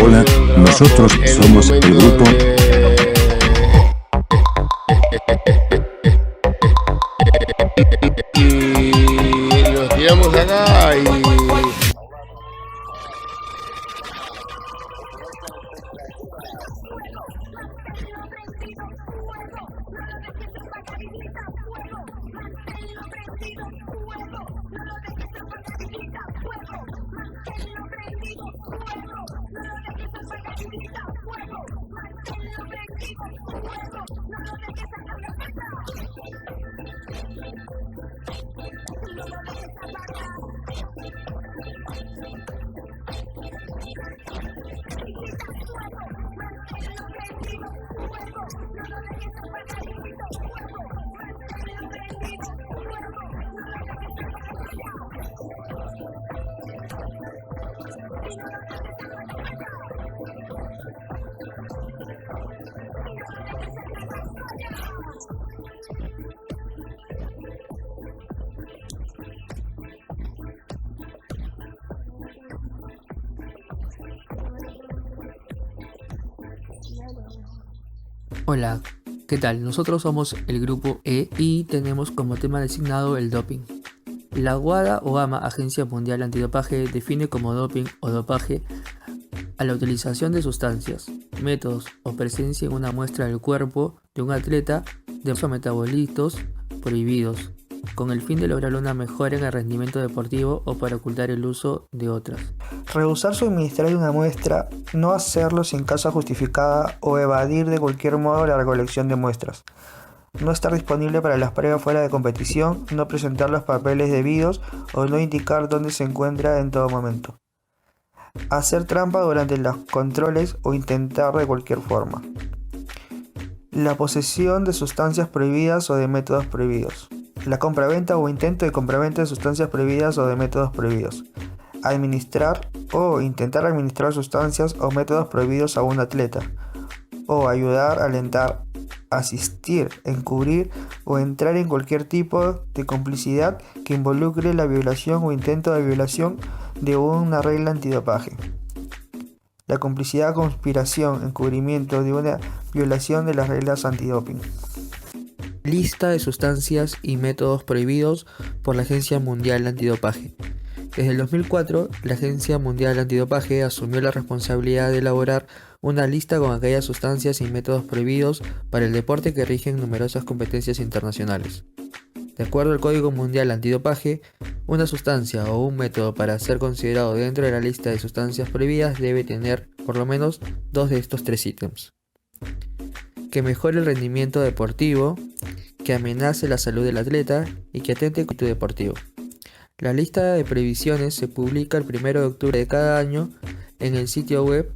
Hola, nosotros somos el grupo y nos tiramos acá y Hola, ¿qué tal? Nosotros somos el grupo E y tenemos como tema designado el doping. La WADA o AMA, Agencia Mundial Antidopaje, define como doping o dopaje a la utilización de sustancias, métodos o presencia en una muestra del cuerpo de un atleta de metabolitos prohibidos, con el fin de lograr una mejora en el rendimiento deportivo o para ocultar el uso de otras. Rehusar suministrar una muestra, no hacerlo sin causa justificada o evadir de cualquier modo la recolección de muestras. No estar disponible para las pruebas fuera de competición, no presentar los papeles debidos o no indicar dónde se encuentra en todo momento. Hacer trampa durante los controles o intentar de cualquier forma. La posesión de sustancias prohibidas o de métodos prohibidos. La compraventa o intento de compraventa de sustancias prohibidas o de métodos prohibidos. Administrar o intentar administrar sustancias o métodos prohibidos a un atleta. O ayudar, alentar, asistir, encubrir o entrar en cualquier tipo de complicidad que involucre la violación o intento de violación de una regla antidopaje. La complicidad, conspiración, encubrimiento de una violación de las reglas antidoping. Lista de sustancias y métodos prohibidos por la Agencia Mundial Antidopaje. Desde el 2004, la Agencia Mundial Antidopaje asumió la responsabilidad de elaborar una lista con aquellas sustancias y métodos prohibidos para el deporte que rigen numerosas competencias internacionales. De acuerdo al Código Mundial Antidopaje, una sustancia o un método para ser considerado dentro de la lista de sustancias prohibidas debe tener por lo menos 2 de estos 3 ítems. Que mejore el rendimiento deportivo, que amenace la salud del atleta y que atente contra el deportivo. La lista de prohibiciones se publica el 1 de octubre de cada año en el sitio web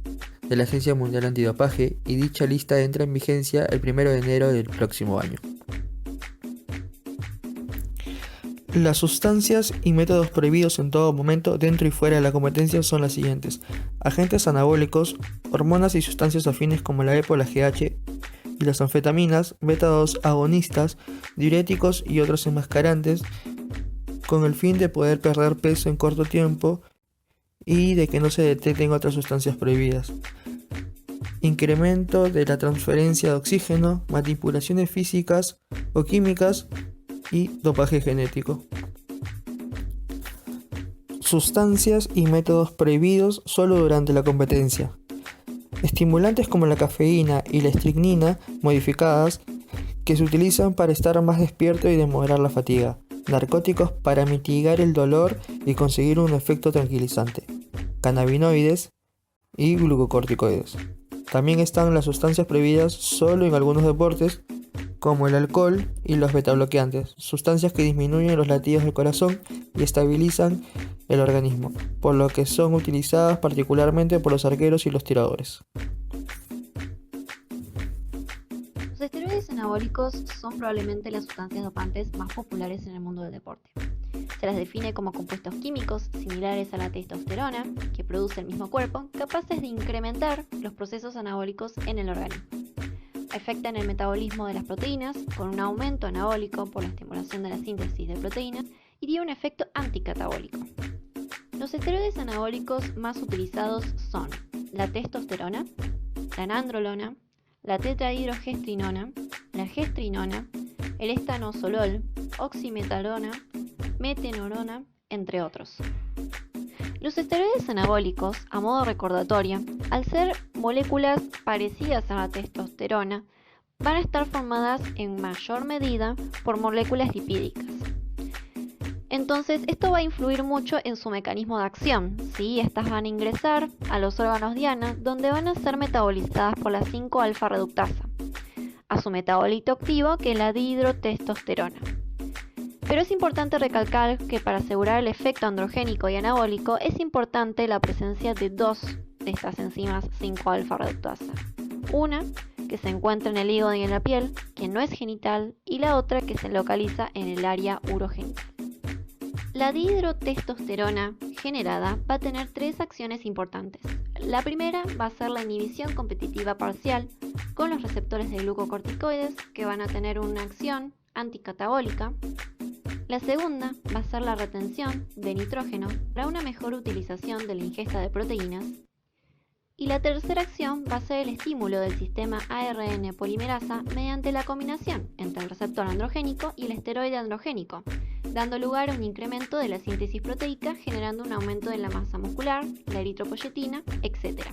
de la Agencia Mundial Antidopaje y dicha lista entra en vigencia el 1 de enero del próximo año. Las sustancias y métodos prohibidos en todo momento dentro y fuera de la competencia son las siguientes: agentes anabólicos, hormonas y sustancias afines como la EPO, la GH y las anfetaminas, beta-2 agonistas, diuréticos y otros enmascarantes, con el fin de poder perder peso en corto tiempo y de que no se detecten otras sustancias prohibidas. Incremento de la transferencia de oxígeno, manipulaciones físicas o químicas y dopaje genético. Sustancias y métodos prohibidos solo durante la competencia. Estimulantes como la cafeína y la estricnina modificadas que se utilizan para estar más despierto y demorar la fatiga. Narcóticos para mitigar el dolor y conseguir un efecto tranquilizante. Cannabinoides y glucocorticoides. También están las sustancias prohibidas solo en algunos deportes, como el alcohol y los betabloqueantes, sustancias que disminuyen los latidos del corazón y estabilizan el organismo, por lo que son utilizadas particularmente por los arqueros y los tiradores. Los esteroides anabólicos son probablemente las sustancias dopantes más populares en el mundo del deporte. Se las define como compuestos químicos similares a la testosterona, que produce el mismo cuerpo, capaces de incrementar los procesos anabólicos en el organismo. Afectan el metabolismo de las proteínas, con un aumento anabólico por la estimulación de la síntesis de proteínas y tiene un efecto anticatabólico. Los esteroides anabólicos más utilizados son la testosterona, la nandrolona, la tetrahidrogestrinona, la gestrinona, el estanosol, oximetalona, metenorona, entre otros. Los esteroides anabólicos, a modo recordatorio, al ser moléculas parecidas a la testosterona, van a estar formadas en mayor medida por moléculas lipídicas. Entonces, esto va a influir mucho en su mecanismo de acción, ¿sí? Estas van a ingresar a los órganos diana, donde van a ser metabolizadas por la 5-alfa reductasa, a su metabolito activo, que es la dihidrotestosterona. Pero es importante recalcar que para asegurar el efecto androgénico y anabólico es importante la presencia de dos de estas enzimas 5-alfa reductasa. Una que se encuentra en el hígado y en la piel, que no es genital, y la otra que se localiza en el área urogenital. La dihidrotestosterona generada va a tener tres acciones importantes. La primera va a ser la inhibición competitiva parcial con los receptores de glucocorticoides, que van a tener una acción anticatabólica. La segunda va a ser la retención de nitrógeno para una mejor utilización de la ingesta de proteínas. Y la tercera acción va a ser el estímulo del sistema ARN polimerasa mediante la combinación entre el receptor androgénico y el esteroide androgénico, dando lugar a un incremento de la síntesis proteica, generando un aumento de la masa muscular, la eritropoyetina, etc.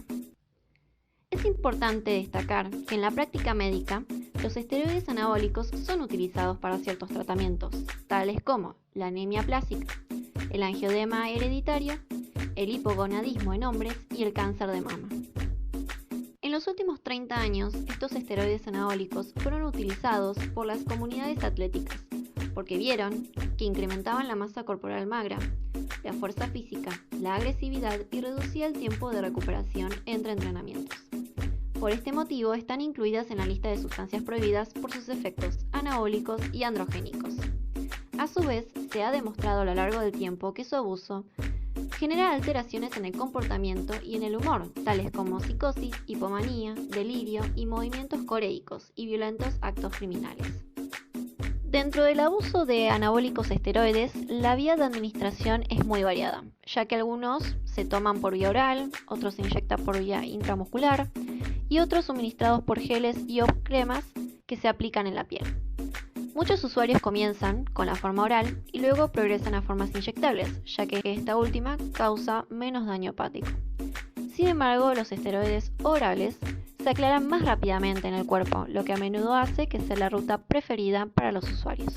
Es importante destacar que en la práctica médica, los esteroides anabólicos son utilizados para ciertos tratamientos, tales como la anemia plástica, el angioedema hereditario, el hipogonadismo en hombres y el cáncer de mama. En los últimos 30 años, estos esteroides anabólicos fueron utilizados por las comunidades atléticas, porque vieron que incrementaban la masa corporal magra, la fuerza física, la agresividad y reducía el tiempo de recuperación entre entrenamientos. Por este motivo están incluidas en la lista de sustancias prohibidas por sus efectos anabólicos y androgénicos. A su vez, se ha demostrado a lo largo del tiempo que su abuso genera alteraciones en el comportamiento y en el humor, tales como psicosis, hipomanía, delirio y movimientos coréicos y violentos actos criminales. Dentro del abuso de anabólicos esteroides, la vía de administración es muy variada, ya que algunos se toman por vía oral, otros se inyectan por vía intramuscular y otros suministrados por geles y o cremas que se aplican en la piel. Muchos usuarios comienzan con la forma oral y luego progresan a formas inyectables, ya que esta última causa menos daño hepático. Sin embargo, los esteroides orales se aclaran más rápidamente en el cuerpo, lo que a menudo hace que sea la ruta preferida para los usuarios.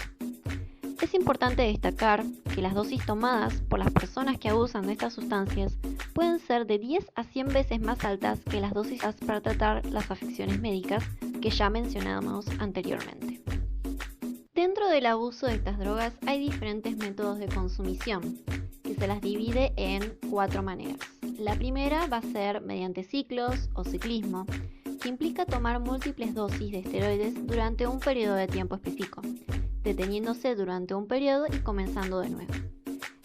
Es importante destacar que las dosis tomadas por las personas que abusan de estas sustancias pueden ser de 10 a 100 veces más altas que las dosis para tratar las afecciones médicas que ya mencionamos anteriormente. Dentro del abuso de estas drogas hay diferentes métodos de consumición, que se las divide en 4 maneras. La primera va a ser mediante ciclos o ciclismo, que implica tomar múltiples dosis de esteroides durante un periodo de tiempo específico, deteniéndose durante un periodo y comenzando de nuevo.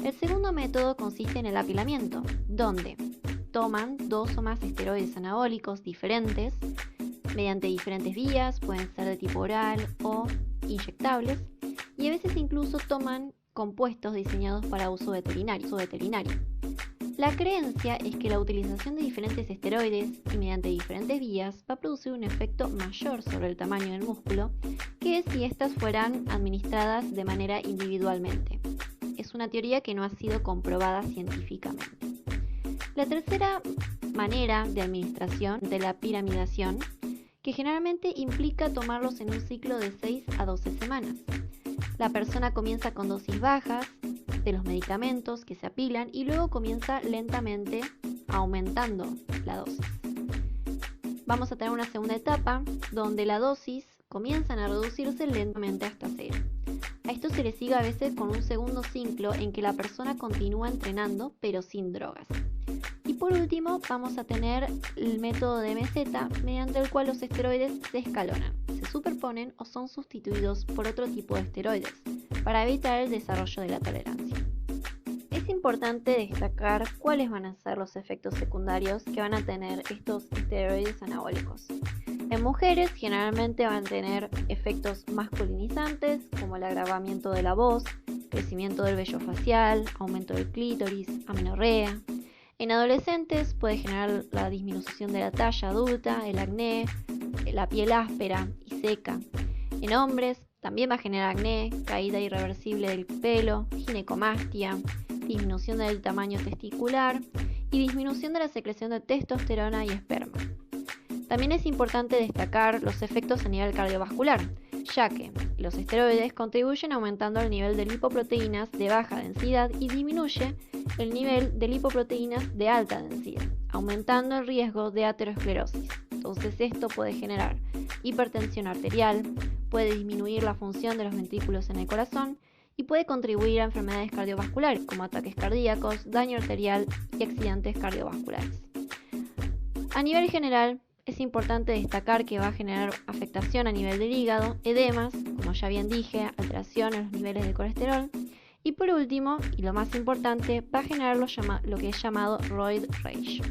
El segundo método consiste en el apilamiento, donde toman 2 o más esteroides anabólicos diferentes, mediante diferentes vías, pueden ser de tipo oral o inyectables, y a veces incluso toman compuestos diseñados para uso veterinario. La creencia es que la utilización de diferentes esteroides y mediante diferentes vías va a producir un efecto mayor sobre el tamaño del músculo que si estas fueran administradas de manera individualmente. Es una teoría que no ha sido comprobada científicamente. La tercera manera de administración de la piramidación, que generalmente implica tomarlos en un ciclo de 6 a 12 semanas. La persona comienza con dosis bajas de los medicamentos que se apilan y luego comienza lentamente aumentando la dosis. Vamos a tener una segunda etapa donde la dosis comienzan a reducirse lentamente hasta 0. A esto se le sigue a veces con un segundo ciclo en que la persona continúa entrenando pero sin drogas. Y por último vamos a tener el método de meseta, mediante el cual los esteroides se escalonan, se superponen o son sustituidos por otro tipo de esteroides para evitar el desarrollo de la tolerancia. Es importante destacar cuáles van a ser los efectos secundarios que van a tener estos esteroides anabólicos. En mujeres generalmente van a tener efectos masculinizantes como el agravamiento de la voz, crecimiento del vello facial, aumento del clítoris, amenorrea. En adolescentes puede generar la disminución de la talla adulta, el acné, la piel áspera y seca. En hombres también va a generar acné, caída irreversible del pelo, ginecomastia, disminución del tamaño testicular y disminución de la secreción de testosterona y esperma. También es importante destacar los efectos a nivel cardiovascular, ya que los esteroides contribuyen aumentando el nivel de lipoproteínas de baja densidad y disminuye el nivel de lipoproteínas de alta densidad, aumentando el riesgo de aterosclerosis. Entonces esto puede generar hipertensión arterial, puede disminuir la función de los ventrículos en el corazón y puede contribuir a enfermedades cardiovasculares como ataques cardíacos, daño arterial y accidentes cardiovasculares. A nivel general, es importante destacar que va a generar afectación a nivel del hígado, edemas, como ya bien dije, alteración en los niveles de colesterol y por último, y lo más importante, va a generar lo que es llamado roid rage.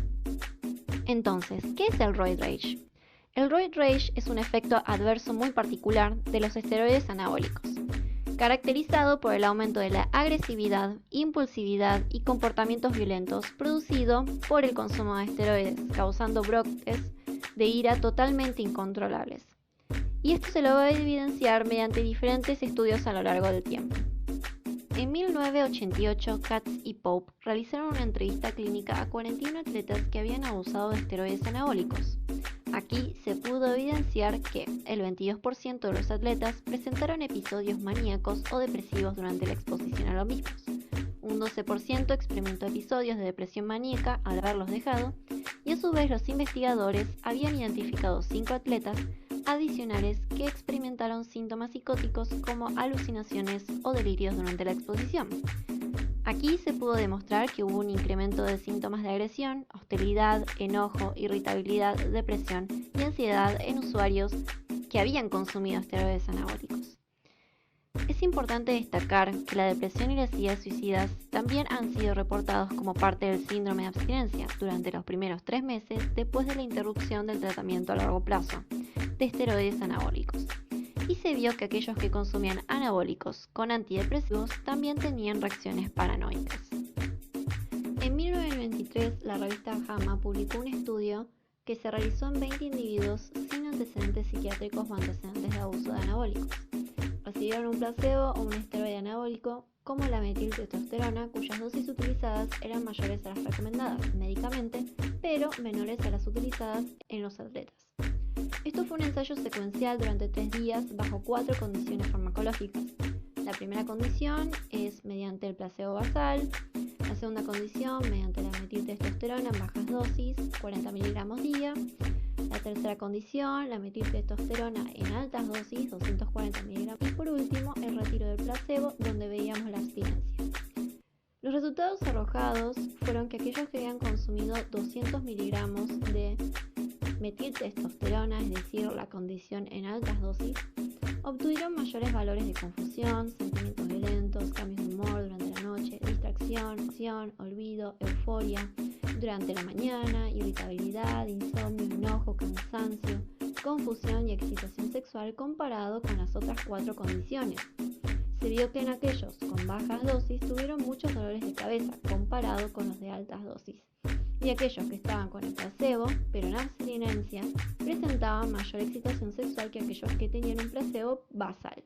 Entonces, ¿qué es el roid rage? El roid rage es un efecto adverso muy particular de los esteroides anabólicos, caracterizado por el aumento de la agresividad, impulsividad y comportamientos violentos producido por el consumo de esteroides, causando brotes de ira totalmente incontrolables. Y esto se lo va a evidenciar mediante diferentes estudios a lo largo del tiempo. En 1988, Katz y Pope realizaron una entrevista clínica a 41 atletas que habían abusado de esteroides anabólicos. Aquí se pudo evidenciar que el 22% de los atletas presentaron episodios maníacos o depresivos durante la exposición a los mismos. Un 12% experimentó episodios de depresión maníaca al haberlos dejado, y a su vez los investigadores habían identificado 5 atletas adicionales que experimentaron síntomas psicóticos como alucinaciones o delirios durante la exposición. Aquí se pudo demostrar que hubo un incremento de síntomas de agresión, hostilidad, enojo, irritabilidad, depresión y ansiedad en usuarios que habían consumido esteroides anabólicos. Es importante destacar que la depresión y las ideas suicidas también han sido reportados como parte del síndrome de abstinencia durante los primeros 3 meses después de la interrupción del tratamiento a largo plazo de esteroides anabólicos. Y se vio que aquellos que consumían anabólicos con antidepresivos también tenían reacciones paranoicas. En 1923, la revista JAMA publicó un estudio que se realizó en 20 individuos sin antecedentes psiquiátricos o antecedentes de abuso de anabólicos. Recibieron un placebo o un esteroide anabólico como la metiltestosterona, cuyas dosis utilizadas eran mayores a las recomendadas médicamente, pero menores a las utilizadas en los atletas. Esto fue un ensayo secuencial durante 3 días bajo 4 condiciones farmacológicas. La primera condición es mediante el placebo basal, la segunda condición mediante la metiltestosterona en bajas dosis, 40 miligramos día, la tercera condición, la metiltestosterona en altas dosis, 240 miligramos, y por último el retiro del placebo, donde veíamos la abstinencia. Los resultados arrojados fueron que aquellos que habían consumido 200 miligramos de metiltestosterona, es decir, la condición en altas dosis, obtuvieron mayores valores de confusión, sentimientos violentos, cambios de humor durante la noche, distracción, olvido, euforia durante la mañana, irritabilidad, insomnio, enojo, cansancio, confusión y excitación sexual comparado con las otras 4 condiciones. Se vio que en aquellos con bajas dosis tuvieron muchos dolores de cabeza comparado con los de altas dosis. Y aquellos que estaban con el placebo, pero en abstinencia, presentaban mayor excitación sexual que aquellos que tenían un placebo basal.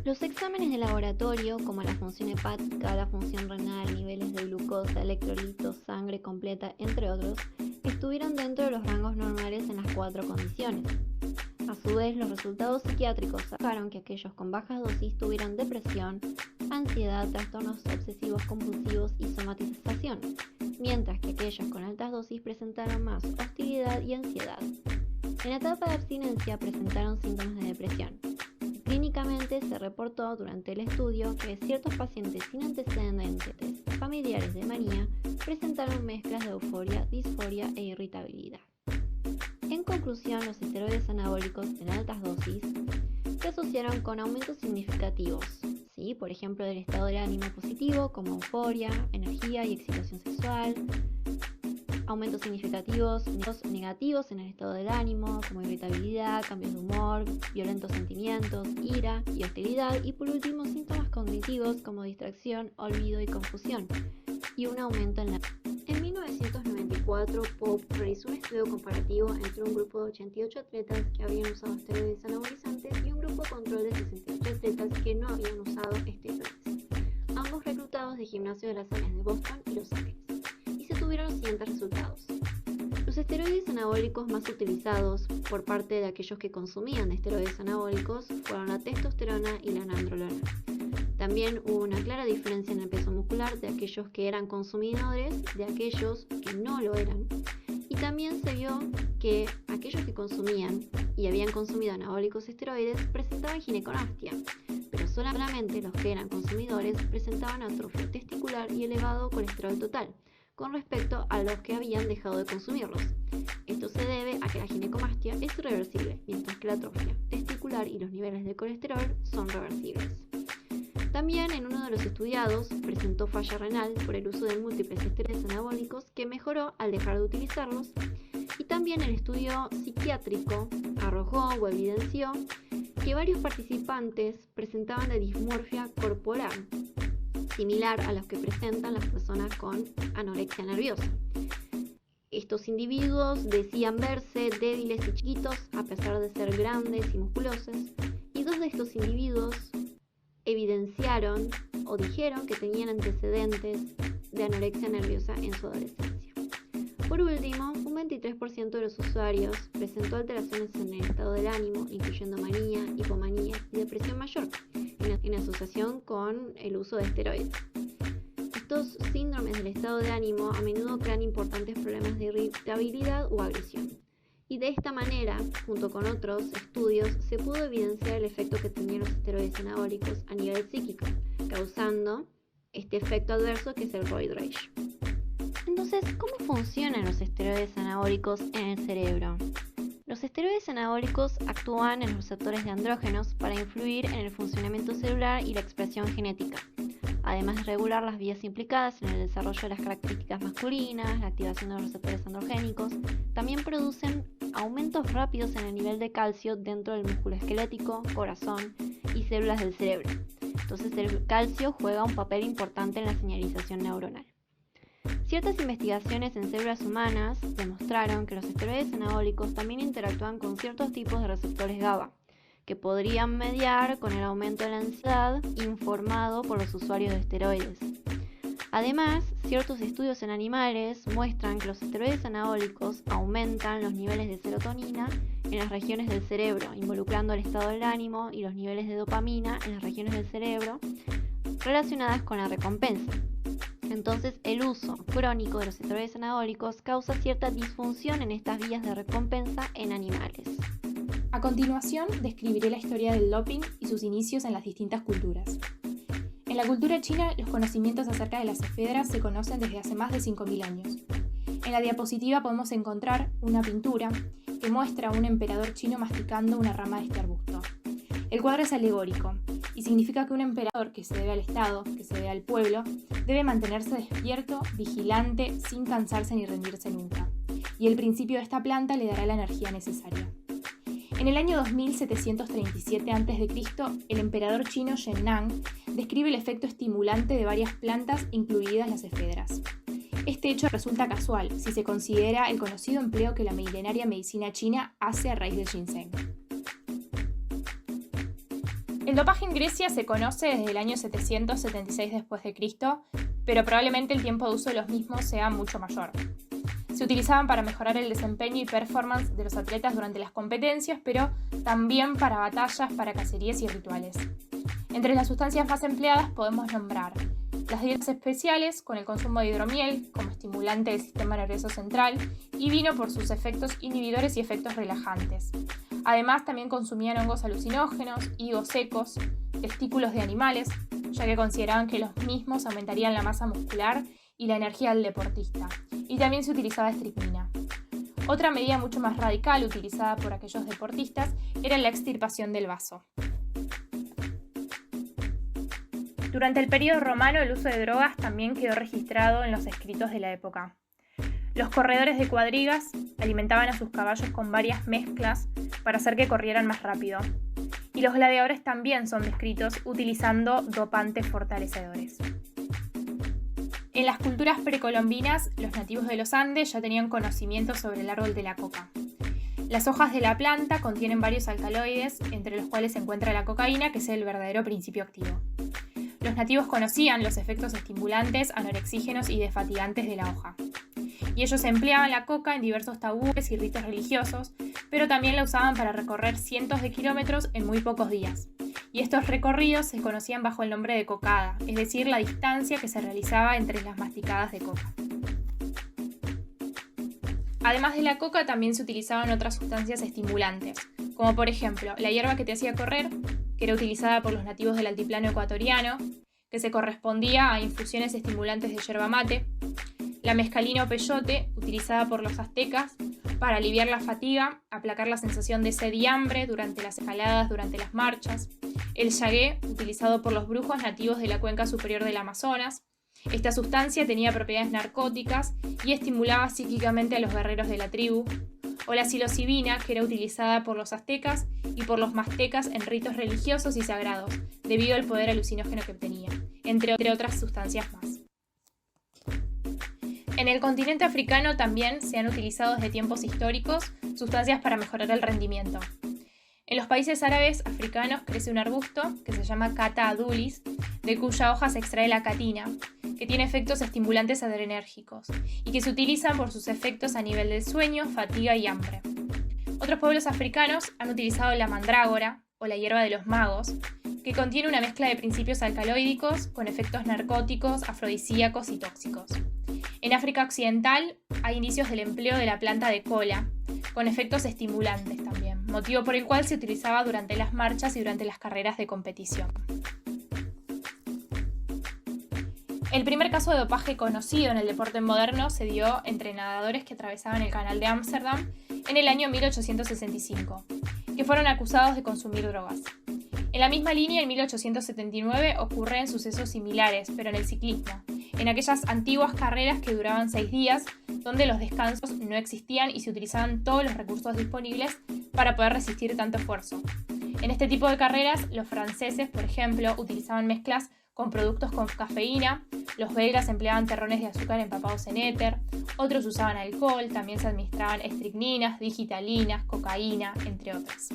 Los exámenes de laboratorio, como la función hepática, la función renal, niveles de glucosa, electrolitos, sangre completa, entre otros, estuvieron dentro de los rangos normales en las 4 condiciones. A su vez, los resultados psiquiátricos sacaron que aquellos con bajas dosis tuvieron depresión, ansiedad, trastornos obsesivos compulsivos y somatización, mientras que aquellos con altas dosis presentaron más hostilidad y ansiedad. En la etapa de abstinencia presentaron síntomas de depresión. Clínicamente se reportó durante el estudio que ciertos pacientes sin antecedentes familiares de manía presentaron mezclas de euforia, disforia e irritabilidad. En conclusión, los esteroides anabólicos en altas dosis se asociaron con aumentos significativos, ¿sí? Por ejemplo, del estado de ánimo positivo como euforia, energía y excitación sexual, aumentos significativos negativos en el estado del ánimo como irritabilidad, cambios de humor, violentos sentimientos, ira y hostilidad, y por último síntomas cognitivos como distracción, olvido y confusión, y un aumento en la... 2004, Pope realizó un estudio comparativo entre un grupo de 88 atletas que habían usado esteroides anabolizantes y un grupo control de 68 atletas que no habían usado esteroides, ambos reclutados de gimnasios de las áreas de Boston y Los Ángeles, y se tuvieron los siguientes resultados. Los esteroides anabólicos más utilizados por parte de aquellos que consumían esteroides anabólicos fueron la testosterona y la nandrolona. También hubo una clara diferencia en el peso muscular de aquellos que eran consumidores de aquellos que no lo eran. Y también se vio que aquellos que consumían y habían consumido anabólicos esteroides presentaban ginecomastia, pero solamente los que eran consumidores presentaban atrofia testicular y elevado colesterol total, con respecto a los que habían dejado de consumirlos. Esto se debe a que la ginecomastia es irreversible, mientras que la atrofia testicular y los niveles de colesterol son reversibles. También en uno de los estudiados presentó falla renal por el uso de múltiples esteroides anabólicos que mejoró al dejar de utilizarlos, y también el estudio psiquiátrico arrojó o evidenció que varios participantes presentaban de dismorfia corporal, similar a los que presentan las personas con anorexia nerviosa. Estos individuos decían verse débiles y chiquitos a pesar de ser grandes y musculosos, y dos de estos individuos evidenciaron o dijeron que tenían antecedentes de anorexia nerviosa en su adolescencia. Por último, un 23% de los usuarios presentó alteraciones en el estado del ánimo, incluyendo manía, hipomanía y depresión mayor, en asociación con el uso de esteroides. Estos síndromes del estado de ánimo a menudo crean importantes problemas de irritabilidad o agresión. Y de esta manera, junto con otros estudios, se pudo evidenciar el efecto que tenían los esteroides anabólicos a nivel psíquico, causando este efecto adverso que es el roid rage. Entonces, ¿cómo funcionan los esteroides anabólicos en el cerebro? Los esteroides anabólicos actúan en los receptores de andrógenos para influir en el funcionamiento celular y la expresión genética, además de regular las vías implicadas en el desarrollo de las características masculinas, la activación de los receptores androgénicos. También producen aumentos rápidos en el nivel de calcio dentro del músculo esquelético, corazón y células del cerebro. Entonces el calcio juega un papel importante en la señalización neuronal. Ciertas investigaciones en células humanas demostraron que los esteroides anabólicos también interactúan con ciertos tipos de receptores GABA, que podrían mediar con el aumento de la ansiedad informado por los usuarios de esteroides. Además, ciertos estudios en animales muestran que los esteroides anabólicos aumentan los niveles de serotonina en las regiones del cerebro, involucrando el estado del ánimo y los niveles de dopamina en las regiones del cerebro relacionadas con la recompensa. Entonces, el uso crónico de los esteroides anabólicos causa cierta disfunción en estas vías de recompensa en animales. A continuación, describiré la historia del doping y sus inicios en las distintas culturas. En la cultura china, los conocimientos acerca de las efedras se conocen desde hace más de 5.000 años. En la diapositiva podemos encontrar una pintura que muestra a un emperador chino masticando una rama de este arbusto. El cuadro es alegórico y significa que un emperador que se debe al Estado, que se debe al pueblo, debe mantenerse despierto, vigilante, sin cansarse ni rendirse nunca. Y el principio de esta planta le dará la energía necesaria. En el año 2737 a.C., el emperador chino Shennong describe el efecto estimulante de varias plantas, incluidas las efedras. Este hecho resulta casual si se considera el conocido empleo que la milenaria medicina china hace a raíz del ginseng. El dopaje en Grecia se conoce desde el año 776 d.C., pero probablemente el tiempo de uso de los mismos sea mucho mayor. Se utilizaban para mejorar el desempeño y performance de los atletas durante las competencias, pero también para batallas, para cacerías y rituales. Entre las sustancias más empleadas podemos nombrar las dietas especiales con el consumo de hidromiel como estimulante del sistema nervioso central y vino por sus efectos inhibidores y efectos relajantes. Además, también consumían hongos alucinógenos, higos secos, testículos de animales, ya que consideraban que los mismos aumentarían la masa muscular y la energía del deportista. Y también se utilizaba estricnina. Otra medida mucho más radical utilizada por aquellos deportistas era la extirpación del bazo. Durante el período romano, el uso de drogas también quedó registrado en los escritos de la época. Los corredores de cuadrigas alimentaban a sus caballos con varias mezclas para hacer que corrieran más rápido. Y los gladiadores también son descritos utilizando dopantes fortalecedores. En las culturas precolombinas, los nativos de los Andes ya tenían conocimiento sobre el árbol de la coca. Las hojas de la planta contienen varios alcaloides, entre los cuales se encuentra la cocaína, que es el verdadero principio activo. Los nativos conocían los efectos estimulantes, anorexígenos y desfatigantes de la hoja. Y ellos empleaban la coca en diversos tabúes y ritos religiosos, pero también la usaban para recorrer cientos de kilómetros en muy pocos días. Y estos recorridos se conocían bajo el nombre de cocada, es decir, la distancia que se realizaba entre las masticadas de coca. Además de la coca, también se utilizaban otras sustancias estimulantes, como por ejemplo la hierba que te hacía correr, que era utilizada por los nativos del altiplano ecuatoriano, que se correspondía a infusiones estimulantes de yerba mate, la mescalina o peyote, utilizada por los aztecas para aliviar la fatiga, aplacar la sensación de sed y hambre durante las escaladas, durante las marchas, el yagué, utilizado por los brujos nativos de la cuenca superior del Amazonas. Esta sustancia tenía propiedades narcóticas y estimulaba psíquicamente a los guerreros de la tribu, o la psilocibina, que era utilizada por los aztecas y por los maztecas en ritos religiosos y sagrados, debido al poder alucinógeno que obtenía, entre otras sustancias más. En el continente africano también se han utilizado desde tiempos históricos sustancias para mejorar el rendimiento. En los países árabes africanos crece un arbusto que se llama Cata adulis, de cuya hoja se extrae la catina, que tiene efectos estimulantes adrenérgicos y que se utilizan por sus efectos a nivel del sueño, fatiga y hambre. Otros pueblos africanos han utilizado la mandrágora, o la hierba de los magos, que contiene una mezcla de principios alcaloídicos con efectos narcóticos, afrodisíacos y tóxicos. En África Occidental hay indicios del empleo de la planta de cola, con efectos estimulantes también, motivo por el cual se utilizaba durante las marchas y durante las carreras de competición. El primer caso de dopaje conocido en el deporte moderno se dio entre nadadores que atravesaban el canal de Ámsterdam en el año 1865, que fueron acusados de consumir drogas. En la misma línea, en 1879 ocurren sucesos similares, pero en el ciclismo, en aquellas antiguas carreras que duraban 6 días, donde los descansos no existían y se utilizaban todos los recursos disponibles para poder resistir tanto esfuerzo. En este tipo de carreras, los franceses, por ejemplo, utilizaban mezclas con productos con cafeína, los belgas empleaban terrones de azúcar empapados en éter, otros usaban alcohol, también se administraban estricninas, digitalinas, cocaína, entre otras.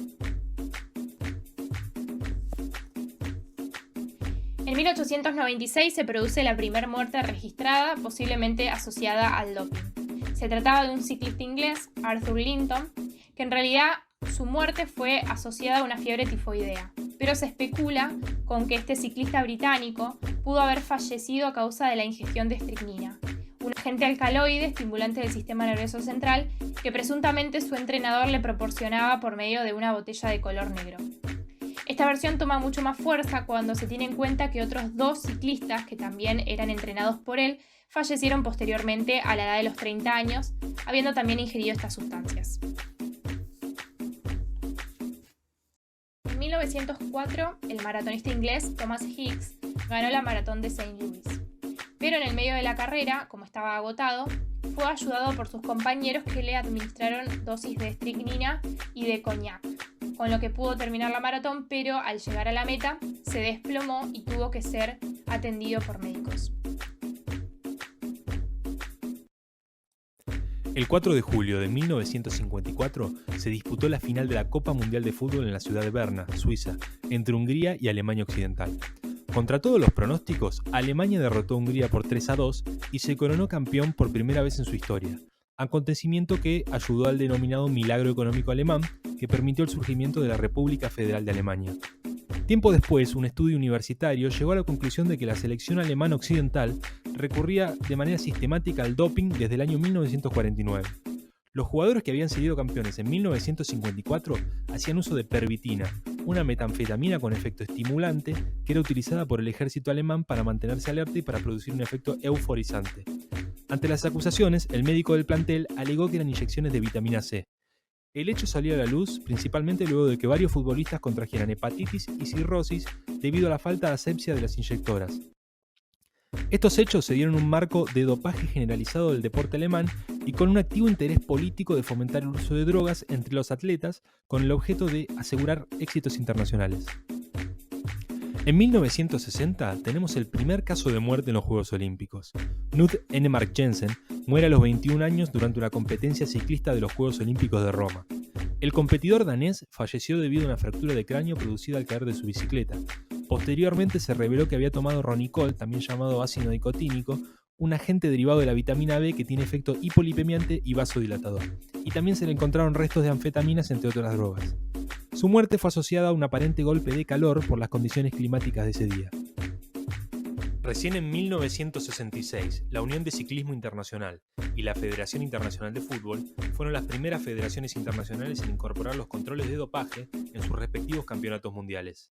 En 1896 se produce la primera muerte registrada, posiblemente asociada al doping. Se trataba de un ciclista inglés, Arthur Linton, que en realidad su muerte fue asociada a una fiebre tifoidea, pero se especula con que este ciclista británico pudo haber fallecido a causa de la ingestión de estricnina, un agente alcaloide estimulante del sistema nervioso central que presuntamente su entrenador le proporcionaba por medio de una botella de color negro. Esta versión toma mucho más fuerza cuando se tiene en cuenta que otros 2 ciclistas que también eran entrenados por él fallecieron posteriormente a la edad de los 30 años, habiendo también ingerido estas sustancias. En 1904, el maratonista inglés Thomas Hicks ganó la maratón de St. Louis, pero en el medio de la carrera, como estaba agotado, fue ayudado por sus compañeros que le administraron dosis de estricnina y de coñac, con lo que pudo terminar la maratón, pero al llegar a la meta se desplomó y tuvo que ser atendido por médicos. El 4 de julio de 1954 se disputó la final de la Copa Mundial de Fútbol en la ciudad de Berna, Suiza, entre Hungría y Alemania Occidental. Contra todos los pronósticos, Alemania derrotó a Hungría por 3-2 y se coronó campeón por primera vez en su historia, acontecimiento que ayudó al denominado milagro económico alemán, que permitió el surgimiento de la República Federal de Alemania. Tiempo después, un estudio universitario llegó a la conclusión de que la selección alemana occidental recurría de manera sistemática al doping desde el año 1949. Los jugadores que habían sido campeones en 1954 hacían uso de pervitina, una metanfetamina con efecto estimulante que era utilizada por el ejército alemán para mantenerse alerta y para producir un efecto euforizante. Ante las acusaciones, el médico del plantel alegó que eran inyecciones de vitamina C. El hecho salió a la luz principalmente luego de que varios futbolistas contrajeran hepatitis y cirrosis debido a la falta de asepsia de las inyectoras. Estos hechos se dieron en un marco de dopaje generalizado del deporte alemán y con un activo interés político de fomentar el uso de drogas entre los atletas con el objeto de asegurar éxitos internacionales. En 1960 tenemos el primer caso de muerte en los Juegos Olímpicos. Knud Ennemark Jensen muere a los 21 años durante una competencia ciclista de los Juegos Olímpicos de Roma. El competidor danés falleció debido a una fractura de cráneo producida al caer de su bicicleta. Posteriormente se reveló que había tomado ronicol, también llamado ácido nicotínico, un agente derivado de la vitamina B que tiene efecto hipolipemiante y vasodilatador. Y también se le encontraron restos de anfetaminas, entre otras drogas. Su muerte fue asociada a un aparente golpe de calor por las condiciones climáticas de ese día. Recién en 1966, la Unión de Ciclismo Internacional y la Federación Internacional de Fútbol fueron las primeras federaciones internacionales en incorporar los controles de dopaje en sus respectivos campeonatos mundiales.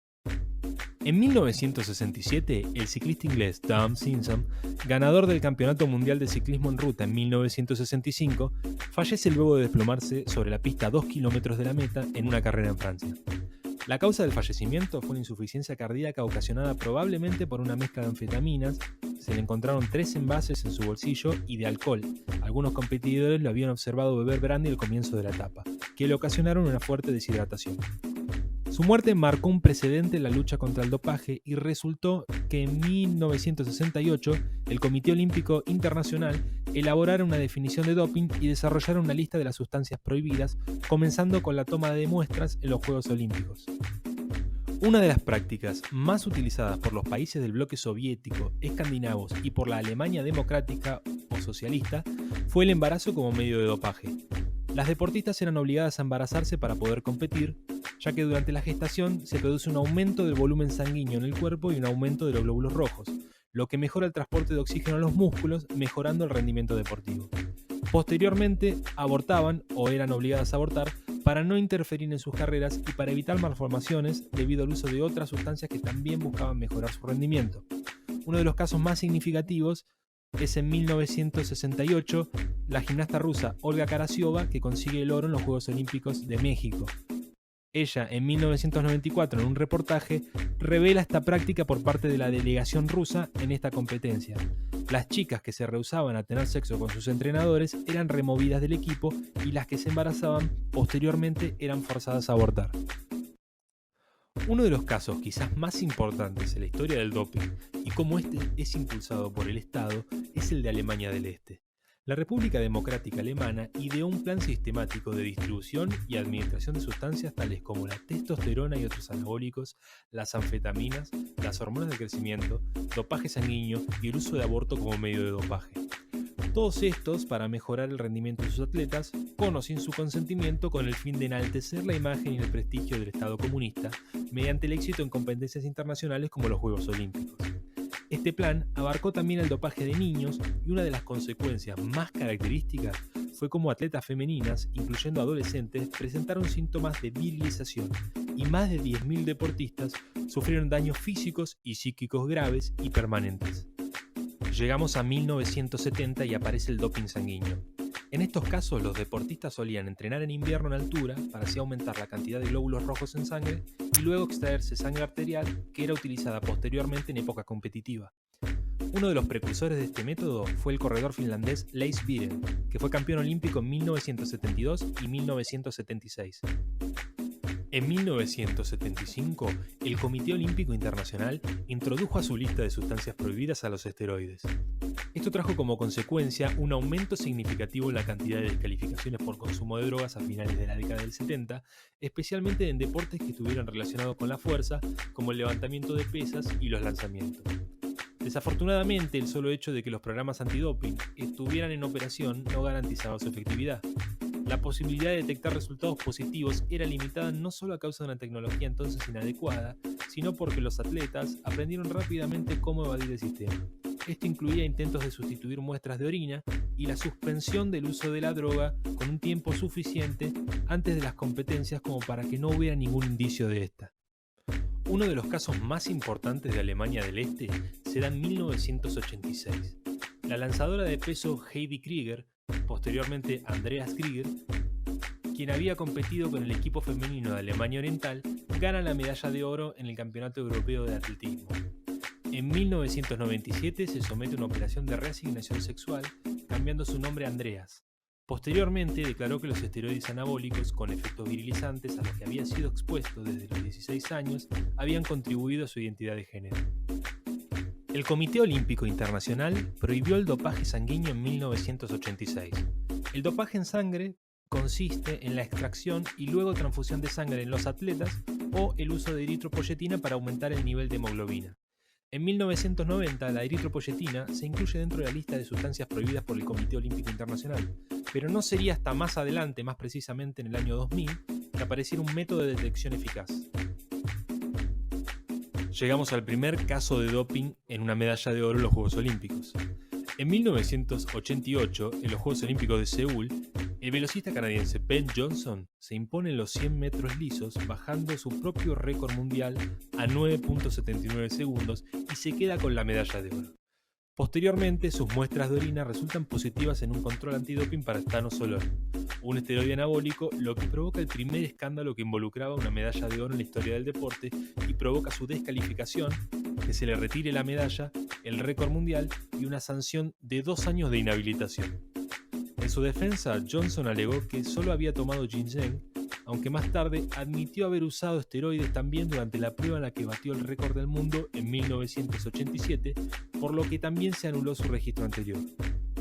En 1967, el ciclista inglés Tom Simpson, ganador del Campeonato Mundial de Ciclismo en Ruta en 1965, fallece luego de desplomarse sobre la pista a 2 kilómetros de la meta en una carrera en Francia. La causa del fallecimiento fue una insuficiencia cardíaca ocasionada probablemente por una mezcla de anfetaminas. Se le encontraron 3 envases en su bolsillo y de alcohol. Algunos competidores lo habían observado beber brandy al comienzo de la etapa, que le ocasionaron una fuerte deshidratación. Su muerte marcó un precedente en la lucha contra el dopaje y resultó que en 1968 el Comité Olímpico Internacional elaborara una definición de doping y desarrollara una lista de las sustancias prohibidas, comenzando con la toma de muestras en los Juegos Olímpicos. Una de las prácticas más utilizadas por los países del bloque soviético, escandinavos y por la Alemania democrática o socialista fue el embarazo como medio de dopaje. Las deportistas eran obligadas a embarazarse para poder competir, ya que durante la gestación se produce un aumento del volumen sanguíneo en el cuerpo y un aumento de los glóbulos rojos, lo que mejora el transporte de oxígeno a los músculos, mejorando el rendimiento deportivo. Posteriormente, abortaban o eran obligadas a abortar para no interferir en sus carreras y para evitar malformaciones debido al uso de otras sustancias que también buscaban mejorar su rendimiento. Uno de los casos más significativos es en 1968 la gimnasta rusa Olga Karasiova, que consigue el oro en los Juegos Olímpicos de México. Ella, en 1994, en un reportaje, revela esta práctica por parte de la delegación rusa en esta competencia. Las chicas que se rehusaban a tener sexo con sus entrenadores eran removidas del equipo y las que se embarazaban posteriormente eran forzadas a abortar. Uno de los casos quizás más importantes en la historia del doping, y como este es impulsado por el Estado, es el de Alemania del Este. La República Democrática Alemana ideó un plan sistemático de distribución y administración de sustancias tales como la testosterona y otros anabólicos, las anfetaminas, las hormonas del crecimiento, dopaje sanguíneo y el uso de aborto como medio de dopaje. Todos estos para mejorar el rendimiento de sus atletas, con o sin su consentimiento, con el fin de enaltecer la imagen y el prestigio del Estado comunista, mediante el éxito en competencias internacionales como los Juegos Olímpicos. Este plan abarcó también el dopaje de niños y una de las consecuencias más características fue cómo atletas femeninas, incluyendo adolescentes, presentaron síntomas de virilización y más de 10.000 deportistas sufrieron daños físicos y psíquicos graves y permanentes. Llegamos a 1970 y aparece el doping sanguíneo. En estos casos, los deportistas solían entrenar en invierno en altura para así aumentar la cantidad de glóbulos rojos en sangre y luego extraerse sangre arterial que era utilizada posteriormente en época competitiva. Uno de los precursores de este método fue el corredor finlandés Leif Viren, que fue campeón olímpico en 1972 y 1976. En 1975, el Comité Olímpico Internacional introdujo a su lista de sustancias prohibidas a los esteroides. Esto trajo como consecuencia un aumento significativo en la cantidad de descalificaciones por consumo de drogas a finales de la década del 70, especialmente en deportes que estuvieran relacionados con la fuerza, como el levantamiento de pesas y los lanzamientos. Desafortunadamente, el solo hecho de que los programas antidoping estuvieran en operación no garantizaba su efectividad. La posibilidad de detectar resultados positivos era limitada no solo a causa de una tecnología entonces inadecuada, sino porque los atletas aprendieron rápidamente cómo evadir el sistema. Esto incluía intentos de sustituir muestras de orina y la suspensión del uso de la droga con un tiempo suficiente antes de las competencias como para que no hubiera ningún indicio de esta. Uno de los casos más importantes de Alemania del Este se da en 1986. La lanzadora de peso Heidi Krieger, posteriormente Andreas Krieger, quien había competido con el equipo femenino de Alemania Oriental, gana la medalla de oro en el Campeonato Europeo de Atletismo. En 1997 se somete a una operación de reasignación sexual, cambiando su nombre a Andreas. Posteriormente declaró que los esteroides anabólicos con efectos virilizantes a los que había sido expuesto desde los 16 años habían contribuido a su identidad de género. El Comité Olímpico Internacional prohibió el dopaje sanguíneo en 1986. El dopaje en sangre consiste en la extracción y luego transfusión de sangre en los atletas o el uso de eritropoyetina para aumentar el nivel de hemoglobina. En 1990, la eritropoyetina se incluye dentro de la lista de sustancias prohibidas por el Comité Olímpico Internacional, pero no sería hasta más adelante, más precisamente en el año 2000, que apareciera un método de detección eficaz. Llegamos al primer caso de doping en una medalla de oro en los Juegos Olímpicos. En 1988, en los Juegos Olímpicos de Seúl, el velocista canadiense Ben Johnson se impone en los 100 metros lisos bajando su propio récord mundial a 9.79 segundos y se queda con la medalla de oro. Posteriormente, sus muestras de orina resultan positivas en un control antidoping para etanosol, un esteroide anabólico, lo que provoca el primer escándalo que involucraba una medalla de oro en la historia del deporte y provoca su descalificación, que se le retire la medalla, el récord mundial y una sanción de 2 años de inhabilitación. En su defensa, Johnson alegó que solo había tomado ginseng, aunque más tarde admitió haber usado esteroides también durante la prueba en la que batió el récord del mundo en 1987, por lo que también se anuló su registro anterior.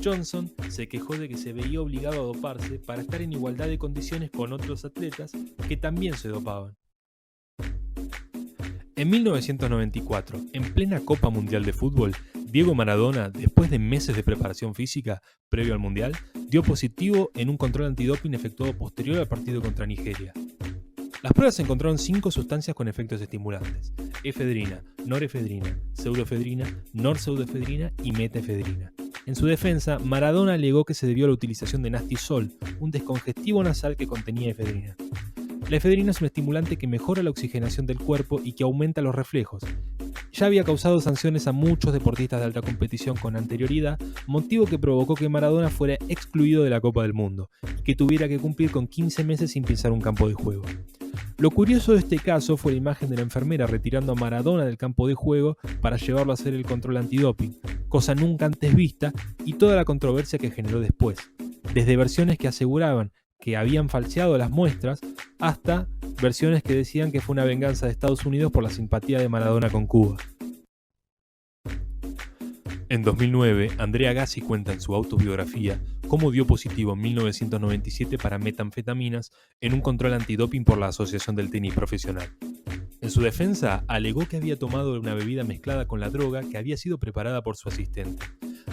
Johnson se quejó de que se veía obligado a doparse para estar en igualdad de condiciones con otros atletas que también se dopaban. En 1994, en plena Copa Mundial de Fútbol, Diego Maradona, después de meses de preparación física previo al Mundial, dio positivo en un control antidoping efectuado posterior al partido contra Nigeria. Las pruebas encontraron 5 sustancias con efectos estimulantes: efedrina, norefedrina, pseudoefedrina, norpseudoefedrina y metefedrina. En su defensa, Maradona alegó que se debió a la utilización de Nastisol, un descongestivo nasal que contenía efedrina. La efedrina es un estimulante que mejora la oxigenación del cuerpo y que aumenta los reflejos. Ya había causado sanciones a muchos deportistas de alta competición con anterioridad, motivo que provocó que Maradona fuera excluido de la Copa del Mundo y que tuviera que cumplir con 15 meses sin pisar un campo de juego. Lo curioso de este caso fue la imagen de la enfermera retirando a Maradona del campo de juego para llevarlo a hacer el control antidoping, cosa nunca antes vista, y toda la controversia que generó después, desde versiones que aseguraban que habían falseado las muestras hasta versiones que decían que fue una venganza de Estados Unidos por la simpatía de Maradona con Cuba. En 2009, Andrea Agassi cuenta en su autobiografía cómo dio positivo en 1997 para metanfetaminas en un control antidoping por la Asociación del Tenis Profesional. En su defensa, alegó que había tomado una bebida mezclada con la droga que había sido preparada por su asistente.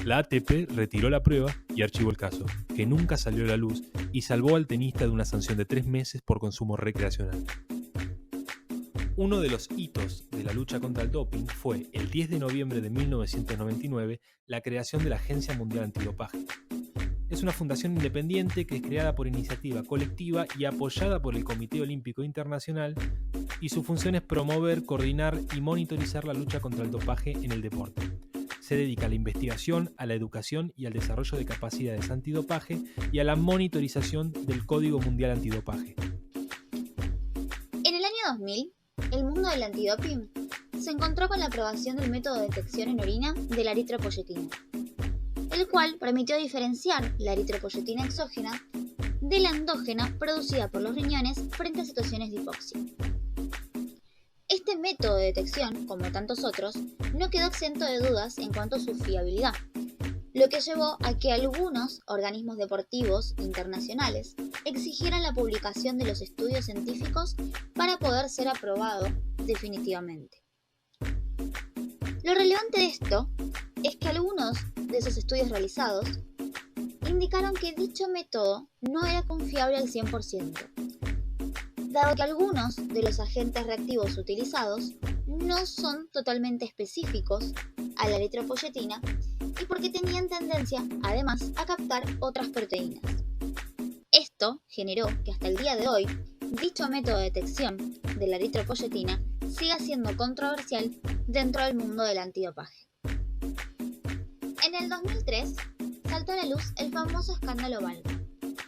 La ATP retiró la prueba y archivó el caso, que nunca salió a la luz y salvó al tenista de una sanción de 3 meses por consumo recreacional. Uno de los hitos de la lucha contra el doping fue, el 10 de noviembre de 1999, la creación de la Agencia Mundial Antidopaje. Es una fundación independiente que es creada por iniciativa colectiva y apoyada por el Comité Olímpico Internacional, y su función es promover, coordinar y monitorizar la lucha contra el dopaje en el deporte. Se dedica a la investigación, a la educación y al desarrollo de capacidades antidopaje y a la monitorización del Código Mundial Antidopaje. En el año 2000, el mundo del antidoping se encontró con la aprobación del método de detección en orina de la eritropoyetina, el cual permitió diferenciar la eritropoyetina exógena de la endógena producida por los riñones frente a situaciones de hipoxia. Este método de detección, como tantos otros, no quedó exento de dudas en cuanto a su fiabilidad, lo que llevó a que algunos organismos deportivos internacionales exigieran la publicación de los estudios científicos para poder ser aprobado definitivamente. Lo relevante de esto es que algunos de esos estudios realizados indicaron que dicho método no era confiable al 100%, dado que algunos de los agentes reactivos utilizados no son totalmente específicos a la eritropoyetina y porque tenían tendencia, además, a captar otras proteínas. Esto generó que hasta el día de hoy, dicho método de detección de la eritropoyetina siga siendo controversial dentro del mundo del antidopaje. En el 2003, saltó a la luz el famoso escándalo Valga,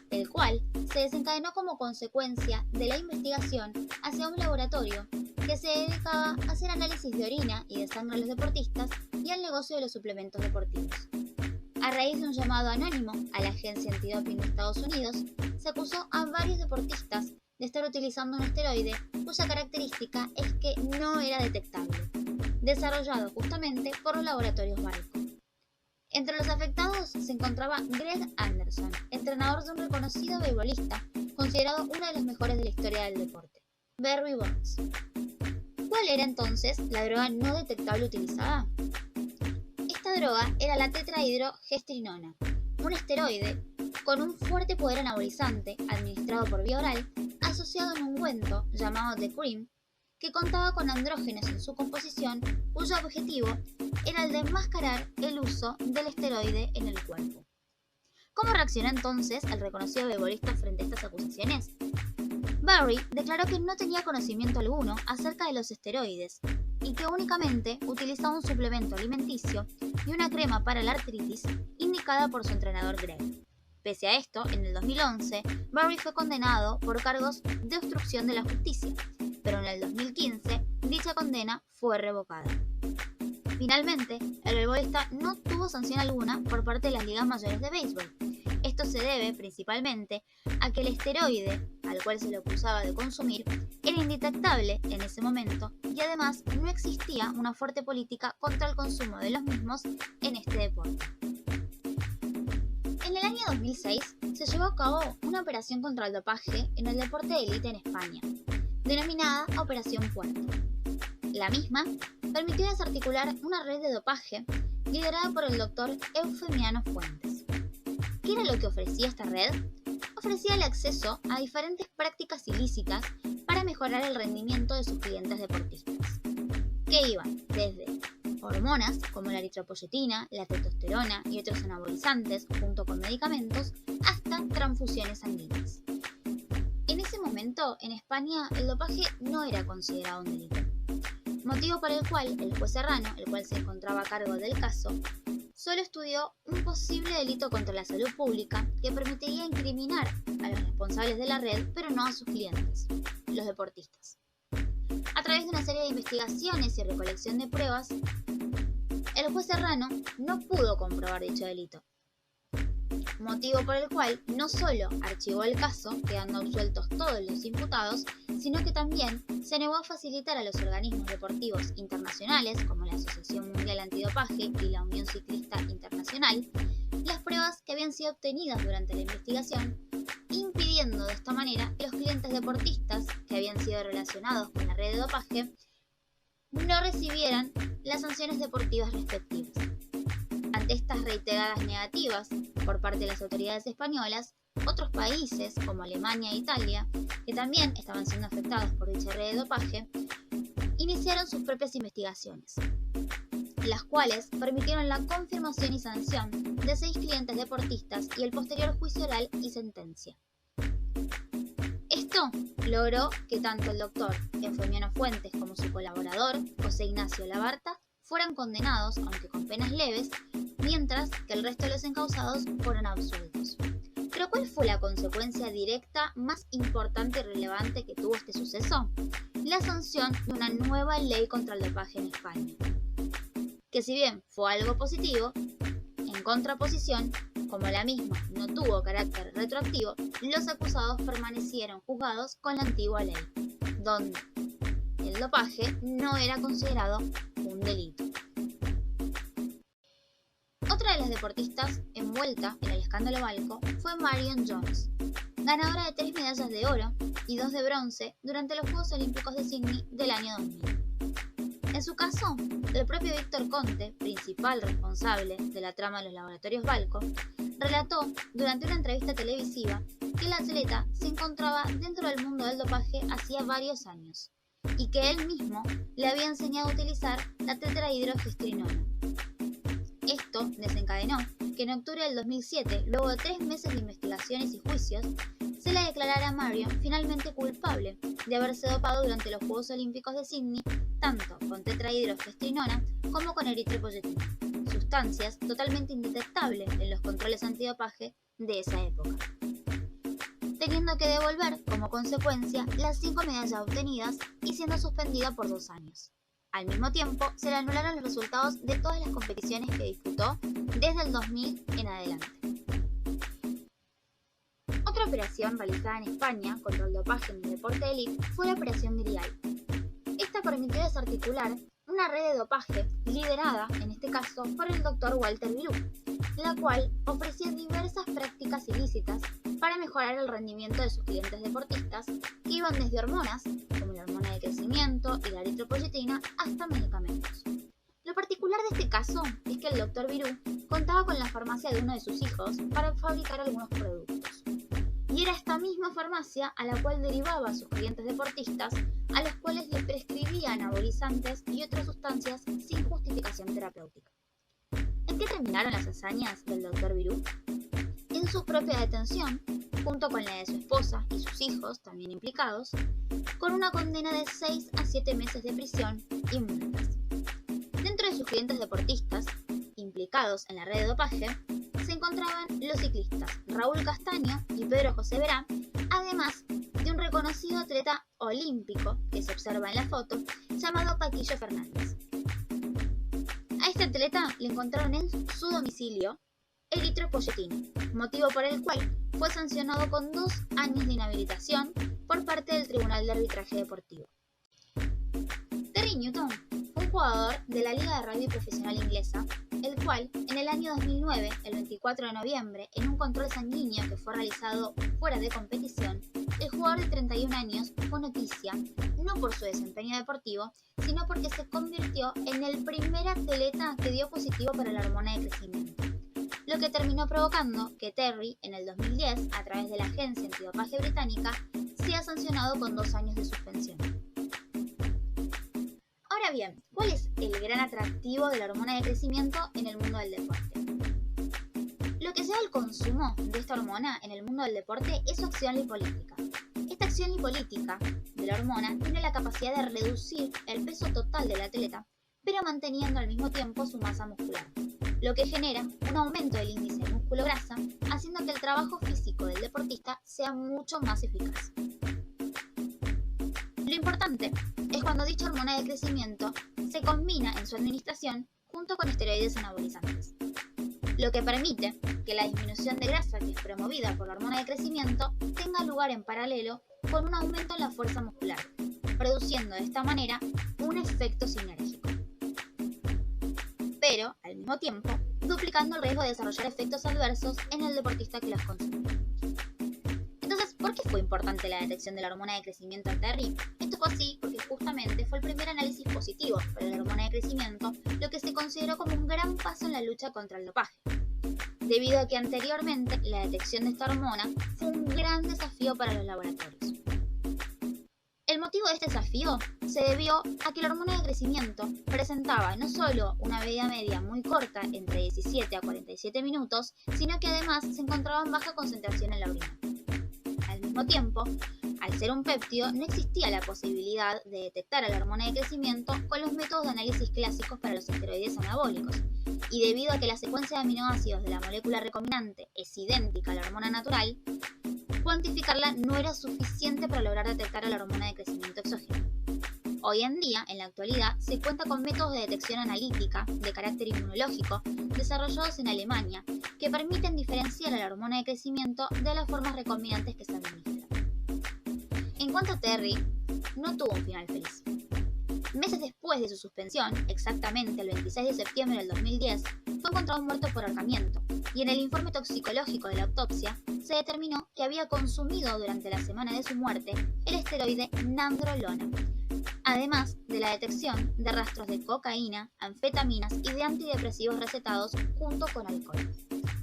el cual se desencadenó como consecuencia de la investigación hacia un laboratorio que se dedicaba a hacer análisis de orina y de sangre a los deportistas y al negocio de los suplementos deportivos. A raíz de un llamado anónimo a la agencia antidoping de Estados Unidos, se acusó a varios deportistas de estar utilizando un esteroide cuya característica es que no era detectable, desarrollado justamente por los laboratorios Balco. Entre los afectados se encontraba Greg Anderson, entrenador de un reconocido beisbolista, considerado uno de los mejores de la historia del deporte, Barry Bonds. ¿Cuál era entonces la droga no detectable utilizada? Esta droga era la tetrahidrogestrinona, un esteroide con un fuerte poder anabolizante administrado por vía oral, asociado a un ungüento llamado The Cream, que contaba con andrógenos en su composición, cuyo objetivo era el de enmascarar el uso del esteroide en el cuerpo. ¿Cómo reaccionó entonces el reconocido beisbolista frente a estas acusaciones? Barry declaró que no tenía conocimiento alguno acerca de los esteroides y que únicamente utilizaba un suplemento alimenticio y una crema para la artritis indicada por su entrenador Greg. Pese a esto, en el 2011, Barry fue condenado por cargos de obstrucción de la justicia, pero en el 2015 dicha condena fue revocada. Finalmente, el beisbolista no tuvo sanción alguna por parte de las ligas mayores de béisbol. Esto se debe principalmente a que el esteroide al cual se le acusaba de consumir era indetectable en ese momento y además no existía una fuerte política contra el consumo de los mismos en este deporte. En el año 2006 se llevó a cabo una operación contra el dopaje en el deporte de élite en España, denominada Operación Puerto. La misma permitió desarticular una red de dopaje liderada por el doctor Eufemiano Fuentes. ¿Qué era lo que ofrecía esta red? Ofrecía el acceso a diferentes prácticas ilícitas para mejorar el rendimiento de sus clientes deportistas, que iban desde hormonas como la eritropoyetina, la testosterona y otros anabolizantes junto con medicamentos, hasta transfusiones sanguíneas. En ese momento, en España, el dopaje no era considerado un delito, motivo por el cual el juez Serrano, el cual se encontraba a cargo del caso, solo estudió un posible delito contra la salud pública que permitiría incriminar a los responsables de la red, pero no a sus clientes, los deportistas. A través de una serie de investigaciones y recolección de pruebas, el juez Serrano no pudo comprobar dicho delito, motivo por el cual no solo archivó el caso, quedando absueltos todos los imputados, sino que también se negó a facilitar a los organismos deportivos internacionales, como la Asociación Mundial Antidopaje y la Unión Ciclista Internacional, las pruebas que habían sido obtenidas durante la investigación, impidiendo de esta manera que los clientes deportistas que habían sido relacionados con la red de dopaje no recibieran las sanciones deportivas respectivas. Ante estas reiteradas negativas por parte de las autoridades españolas, otros países como Alemania e Italia, que también estaban siendo afectados por dicha red de dopaje, iniciaron sus propias investigaciones, las cuales permitieron la confirmación y sanción de 6 clientes deportistas y el posterior juicio oral y sentencia. Esto logró que tanto el doctor Eufemiano Fuentes como su colaborador, José Ignacio Labarta, fueran condenados, aunque con penas leves, mientras que el resto de los encausados fueron absueltos. Pero ¿cuál fue la consecuencia directa más importante y relevante que tuvo este suceso? La sanción de una nueva ley contra el dopaje en España, que si bien fue algo positivo, en contraposición, como la misma no tuvo carácter retroactivo, los acusados permanecieron juzgados con la antigua ley, donde el dopaje no era considerado un delito. Otra de las deportistas envuelta en el escándalo Balco fue Marion Jones, ganadora de 3 medallas de oro y 2 de bronce durante los Juegos Olímpicos de Sydney del año 2000. En su caso, el propio Víctor Conte, principal responsable de la trama de los laboratorios Balco, relató durante una entrevista televisiva que el atleta se encontraba dentro del mundo del dopaje hacía varios años y que él mismo le había enseñado a utilizar la tetrahidrogestrinona. Esto desencadenó que en octubre del 2007, luego de 3 meses de investigaciones y juicios, se le declarara a Marion finalmente culpable de haberse dopado durante los Juegos Olímpicos de Sydney, tanto con tetrahidrogestrinona como con eritropoyetina, sustancias totalmente indetectables en los controles antidopaje de esa época, teniendo que devolver como consecuencia las 5 medallas obtenidas y siendo suspendida por 2 años. Al mismo tiempo, se le anularon los resultados de todas las competiciones que disputó desde el 2000 en adelante. Otra operación realizada en España contra el dopaje en el deporte élite fue la Operación Grial. Esta permitió desarticular una red de dopaje liderada, en este caso, por el Dr. Walter Virú, la cual ofrecía diversas prácticas ilícitas para mejorar el rendimiento de sus clientes deportistas, que iban desde hormonas, como la hormona de crecimiento y la eritropoyetina, hasta medicamentos. Lo particular de este caso es que el Dr. Virú contaba con la farmacia de uno de sus hijos para fabricar algunos productos. Y era esta misma farmacia a la cual derivaba a sus clientes deportistas, a los cuales le prescribía anabolizantes y otras sustancias sin justificación terapéutica. ¿En qué terminaron las hazañas del Dr. Virú? En su propia detención, junto con la de su esposa y sus hijos, también implicados, con una condena de 6 a 7 meses de prisión y multas. Dentro de sus clientes deportistas, implicados en la red de dopaje, se encontraban los ciclistas Raúl Castaño y Pedro José Verá, además de un reconocido atleta olímpico que se observa en la foto, llamado Paquillo Fernández. A este atleta le encontraron en su domicilio eritropoyetina, motivo por el cual fue sancionado con 2 años de inhabilitación por parte del Tribunal de Arbitraje Deportivo. Terry Newton fue un jugador de la Liga de Rugby Profesional Inglesa, el cual, en el año 2009, el 24 de noviembre, en un control sanguíneo que fue realizado fuera de competición, el jugador de 31 años fue noticia, no por su desempeño deportivo, sino porque se convirtió en el primer atleta que dio positivo para la hormona de crecimiento, lo que terminó provocando que Terry, en el 2010, a través de la Agencia Antidopaje Británica, sea sancionado con 2 años de suspensión. Ahora bien, ¿cuál es el gran atractivo de la hormona de crecimiento en el mundo del deporte? Lo que sea el consumo de esta hormona en el mundo del deporte es su acción lipolítica. Esta acción lipolítica de la hormona tiene la capacidad de reducir el peso total del atleta, pero manteniendo al mismo tiempo su masa muscular, lo que genera un aumento del índice de músculo-grasa, haciendo que el trabajo físico del deportista sea mucho más eficaz. Lo importante es cuando dicha hormona de crecimiento se combina en su administración junto con esteroides anabolizantes, lo que permite que la disminución de grasa que es promovida por la hormona de crecimiento tenga lugar en paralelo con un aumento en la fuerza muscular, produciendo de esta manera un efecto sinérgico, pero al mismo tiempo duplicando el riesgo de desarrollar efectos adversos en el deportista que las consume. Entonces, ¿por qué fue importante la detección de la hormona de crecimiento en Terry? Esto fue así porque justamente fue el primer análisis positivo para la hormona de crecimiento, lo que se consideró como un gran paso en la lucha contra el dopaje, debido a que anteriormente la detección de esta hormona fue un gran desafío para los laboratorios. El motivo de este desafío se debió a que la hormona de crecimiento presentaba no solo una vida media muy corta, entre 17 a 47 minutos, sino que además se encontraba en baja concentración en la orina. Al mismo tiempo, al ser un péptido, no existía la posibilidad de detectar a la hormona de crecimiento con los métodos de análisis clásicos para los esteroides anabólicos, y debido a que la secuencia de aminoácidos de la molécula recombinante es idéntica a la hormona natural, cuantificarla no era suficiente para lograr detectar a la hormona de crecimiento exógena. Hoy en día, en la actualidad, se cuenta con métodos de detección analítica de carácter inmunológico desarrollados en Alemania que permiten diferenciar a la hormona de crecimiento de las formas recombinantes que se administran. En cuanto a Terry, no tuvo un final feliz. Meses después de su suspensión, exactamente el 26 de septiembre del 2010, fue encontrado muerto por ahorcamiento, y en el informe toxicológico de la autopsia se determinó que había consumido durante la semana de su muerte el esteroide nandrolona, además de la detección de rastros de cocaína, anfetaminas y de antidepresivos recetados junto con alcohol.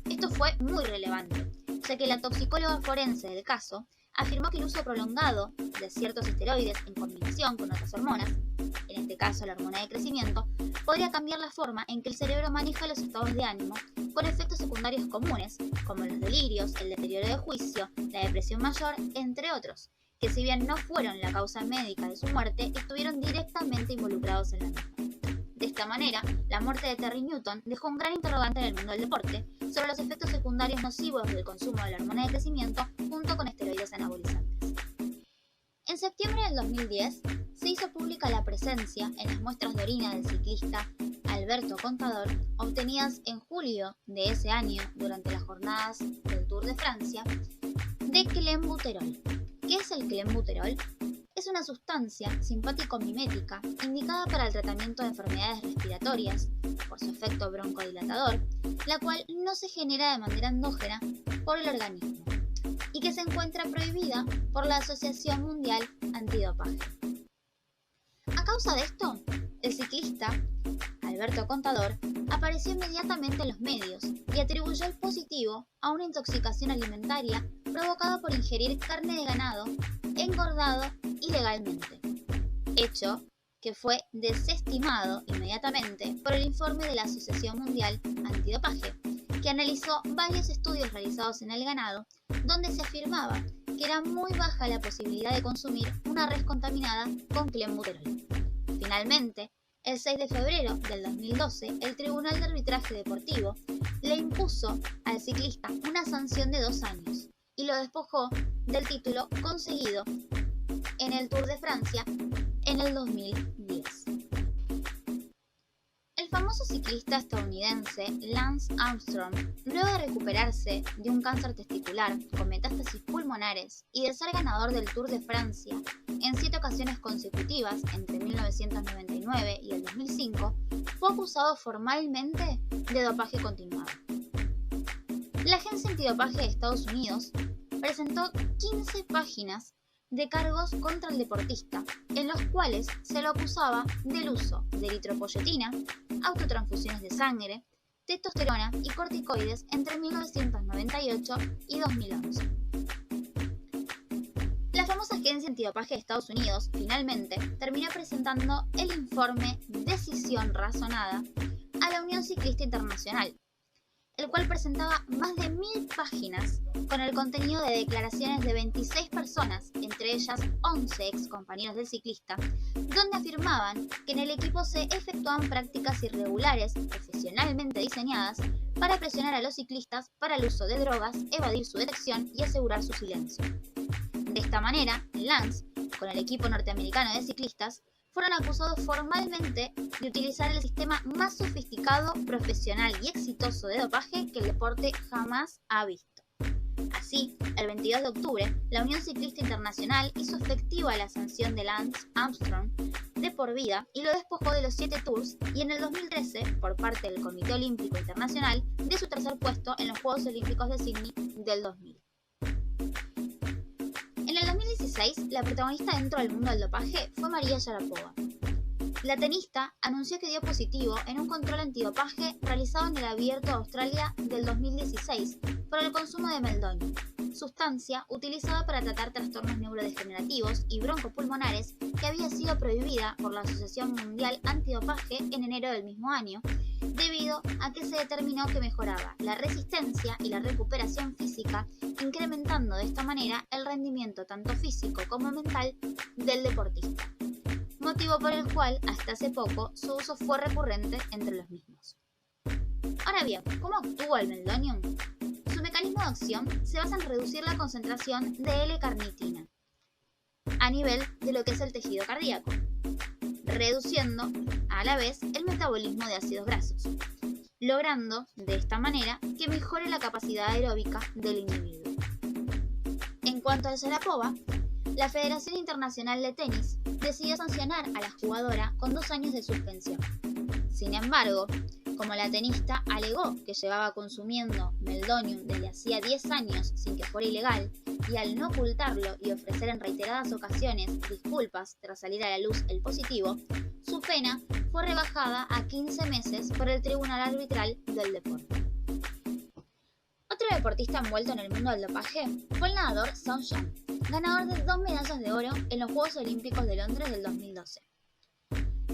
Esto fue muy relevante, ya que la toxicóloga forense del caso afirmó que el uso prolongado de ciertos esteroides en combinación con otras hormonas, en este caso la hormona de crecimiento, podría cambiar la forma en que el cerebro maneja los estados de ánimo, con efectos secundarios comunes, como los delirios, el deterioro de juicio, la depresión mayor, entre otros, que si bien no fueron la causa médica de su muerte, estuvieron directamente involucrados en la misma. De esta manera, la muerte de Terry Newton dejó un gran interrogante en el mundo del deporte sobre los efectos secundarios nocivos del consumo de la hormona de crecimiento junto con esteroides anabolizantes. En septiembre del 2010, se se hizo pública la presencia en las muestras de orina del ciclista Alberto Contador, obtenidas en julio de ese año durante las jornadas del Tour de Francia, de clenbuterol. ¿Qué es el clenbuterol? Es una sustancia simpático-mimética indicada para el tratamiento de enfermedades respiratorias por su efecto broncodilatador, la cual no se genera de manera endógena por el organismo y que se encuentra prohibida por la Asociación Mundial Antidopaje. A causa de esto, el ciclista Alberto Contador apareció inmediatamente en los medios y atribuyó el positivo a una intoxicación alimentaria provocada por ingerir carne de ganado engordado ilegalmente, hecho que fue desestimado inmediatamente por el informe de la Asociación Mundial Antidopaje, que analizó varios estudios realizados en el ganado donde se afirmaba que era muy baja la posibilidad de consumir una res contaminada con clenbuterol. Finalmente, el 6 de febrero del 2012, el Tribunal de Arbitraje Deportivo le impuso al ciclista una sanción de 2 años y lo despojó del título conseguido en el Tour de Francia en el 2010. El famoso ciclista estadounidense Lance Armstrong, luego de recuperarse de un cáncer testicular con metástasis pulmonares y de ser ganador del Tour de Francia en 7 ocasiones consecutivas entre 1999 y el 2005, fue acusado formalmente de dopaje continuado. La Agencia Antidopaje de Estados Unidos presentó 15 páginas de cargos contra el deportista, en los cuales se lo acusaba del uso de eritropoyetina, autotransfusiones de sangre, testosterona y corticoides entre 1998 y 2011. La famosa Agencia Antidopaje de Estados Unidos finalmente terminó presentando el informe Decisión Razonada a la Unión Ciclista Internacional, el cual presentaba más de 1000 páginas con el contenido de declaraciones de 26 personas, entre ellas 11 ex compañeros del ciclista, donde afirmaban que en el equipo se efectuaban prácticas irregulares profesionalmente diseñadas para presionar a los ciclistas para el uso de drogas, evadir su detección y asegurar su silencio. De esta manera, Lance, con el equipo norteamericano de ciclistas, fueron acusados formalmente de utilizar el sistema más sofisticado, profesional y exitoso de dopaje que el deporte jamás ha visto. Así, el 22 de octubre, la Unión Ciclista Internacional hizo efectiva la sanción de Lance Armstrong de por vida y lo despojó de los 7 Tours y en el 2013, por parte del Comité Olímpico Internacional, de su tercer puesto en los Juegos Olímpicos de Sydney del 2000. En el 2016, la protagonista dentro del mundo del dopaje fue María Sharapova. La tenista anunció que dio positivo en un control antidopaje realizado en el Abierto de Australia del 2016 por el consumo de meldonium, sustancia utilizada para tratar trastornos neurodegenerativos y broncopulmonares que había sido prohibida por la Asociación Mundial Antidopaje en enero del mismo año, debido a que se determinó que mejoraba la resistencia y la recuperación física, incrementando de esta manera el rendimiento tanto físico como mental del deportista, motivo por el cual hasta hace poco su uso fue recurrente entre los mismos. Ahora bien, ¿cómo actúa el meldonium? Su mecanismo de acción se basa en reducir la concentración de L-carnitina a nivel de lo que es el tejido cardíaco, reduciendo a la vez el metabolismo de ácidos grasos, logrando de esta manera que mejore la capacidad aeróbica del individuo. En cuanto a Sharapova, la Federación Internacional de Tenis decidió sancionar a la jugadora con 2 años de suspensión. Sin embargo, como la tenista alegó que llevaba consumiendo meldonium desde hacía 10 años sin que fuera ilegal, y al no ocultarlo y ofrecer en reiteradas ocasiones disculpas tras salir a la luz el positivo, su pena fue rebajada a 15 meses por el Tribunal Arbitral del Deporte. Otro deportista envuelto en el mundo del dopaje fue el nadador Sean Young, ganador de 2 medallas de oro en los Juegos Olímpicos de Londres del 2012.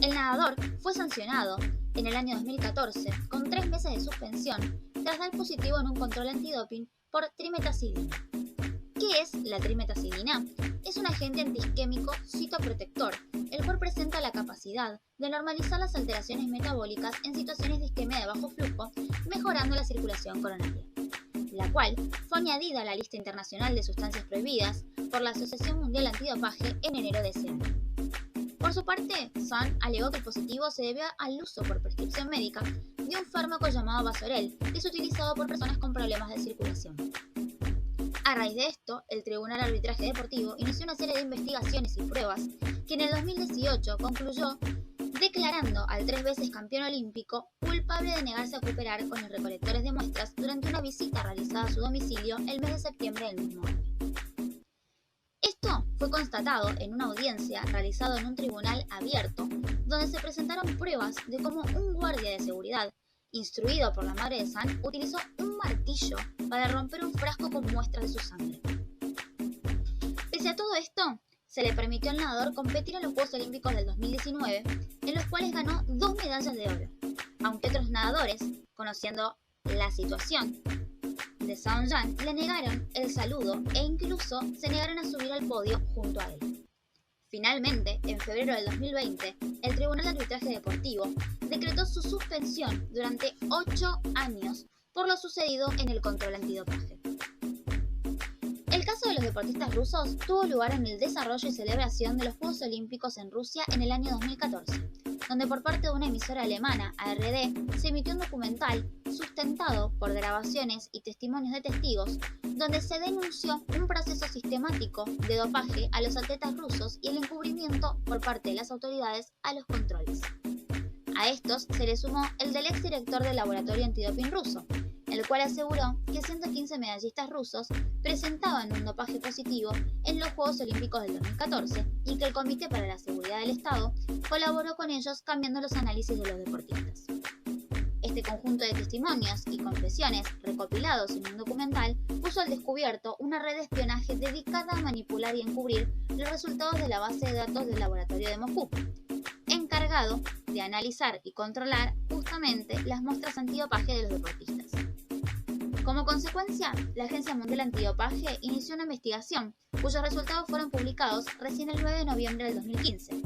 El nadador fue sancionado en el año 2014 con 3 meses de suspensión tras dar positivo en un control antidoping por trimetazidina. ¿Qué es la trimetazidina? Es un agente antiisquémico citoprotector, el cual presenta la capacidad de normalizar las alteraciones metabólicas en situaciones de isquemia de bajo flujo, mejorando la circulación coronaria, la cual fue añadida a la lista internacional de sustancias prohibidas por la Asociación Mundial Antidopaje en enero de ese año. Por su parte, Sun alegó que el positivo se debió al uso por prescripción médica de un fármaco llamado Basorel, que es utilizado por personas con problemas de circulación. A raíz de esto, el Tribunal de Arbitraje Deportivo inició una serie de investigaciones y pruebas que en el 2018 concluyó declarando al 3 veces campeón olímpico culpable de negarse a cooperar con los recolectores de muestras durante una visita realizada a su domicilio el mes de septiembre del mismo año. Esto fue constatado en una audiencia realizada en un tribunal abierto, donde se presentaron pruebas de cómo un guardia de seguridad, instruido por la madre de Sun, utilizó un martillo para romper un frasco con muestras de su sangre. Pese a todo esto, se le permitió al nadador competir en los Juegos Olímpicos del 2019, en los cuales ganó 2 medallas de oro, aunque otros nadadores, conociendo la situación de Sun, le negaron el saludo e incluso se negaron a subir al podio junto a él. Finalmente, en febrero del 2020, el Tribunal de Arbitraje Deportivo decretó su suspensión durante 8 años por lo sucedido en el control antidopaje. El caso de los deportistas rusos tuvo lugar en el desarrollo y celebración de los Juegos Olímpicos en Rusia en el año 2014, donde por parte de una emisora alemana, ARD, se emitió un documental sustentado por grabaciones y testimonios de testigos, donde se denunció un proceso sistemático de dopaje a los atletas rusos y el encubrimiento por parte de las autoridades a los controles. A estos se le sumó el del exdirector del laboratorio antidoping ruso, el cual aseguró que 115 medallistas rusos presentaban un dopaje positivo en los Juegos Olímpicos del 2014 y que el Comité para la Seguridad del Estado colaboró con ellos cambiando los análisis de los deportistas. Este conjunto de testimonios y confesiones recopilados en un documental puso al descubierto una red de espionaje dedicada a manipular y encubrir los resultados de la base de datos del laboratorio de Moscú, encargado de analizar y controlar justamente las muestras antidopaje de los deportistas. Como consecuencia, la Agencia Mundial Antidopaje inició una investigación cuyos resultados fueron publicados recién el 9 de noviembre del 2015.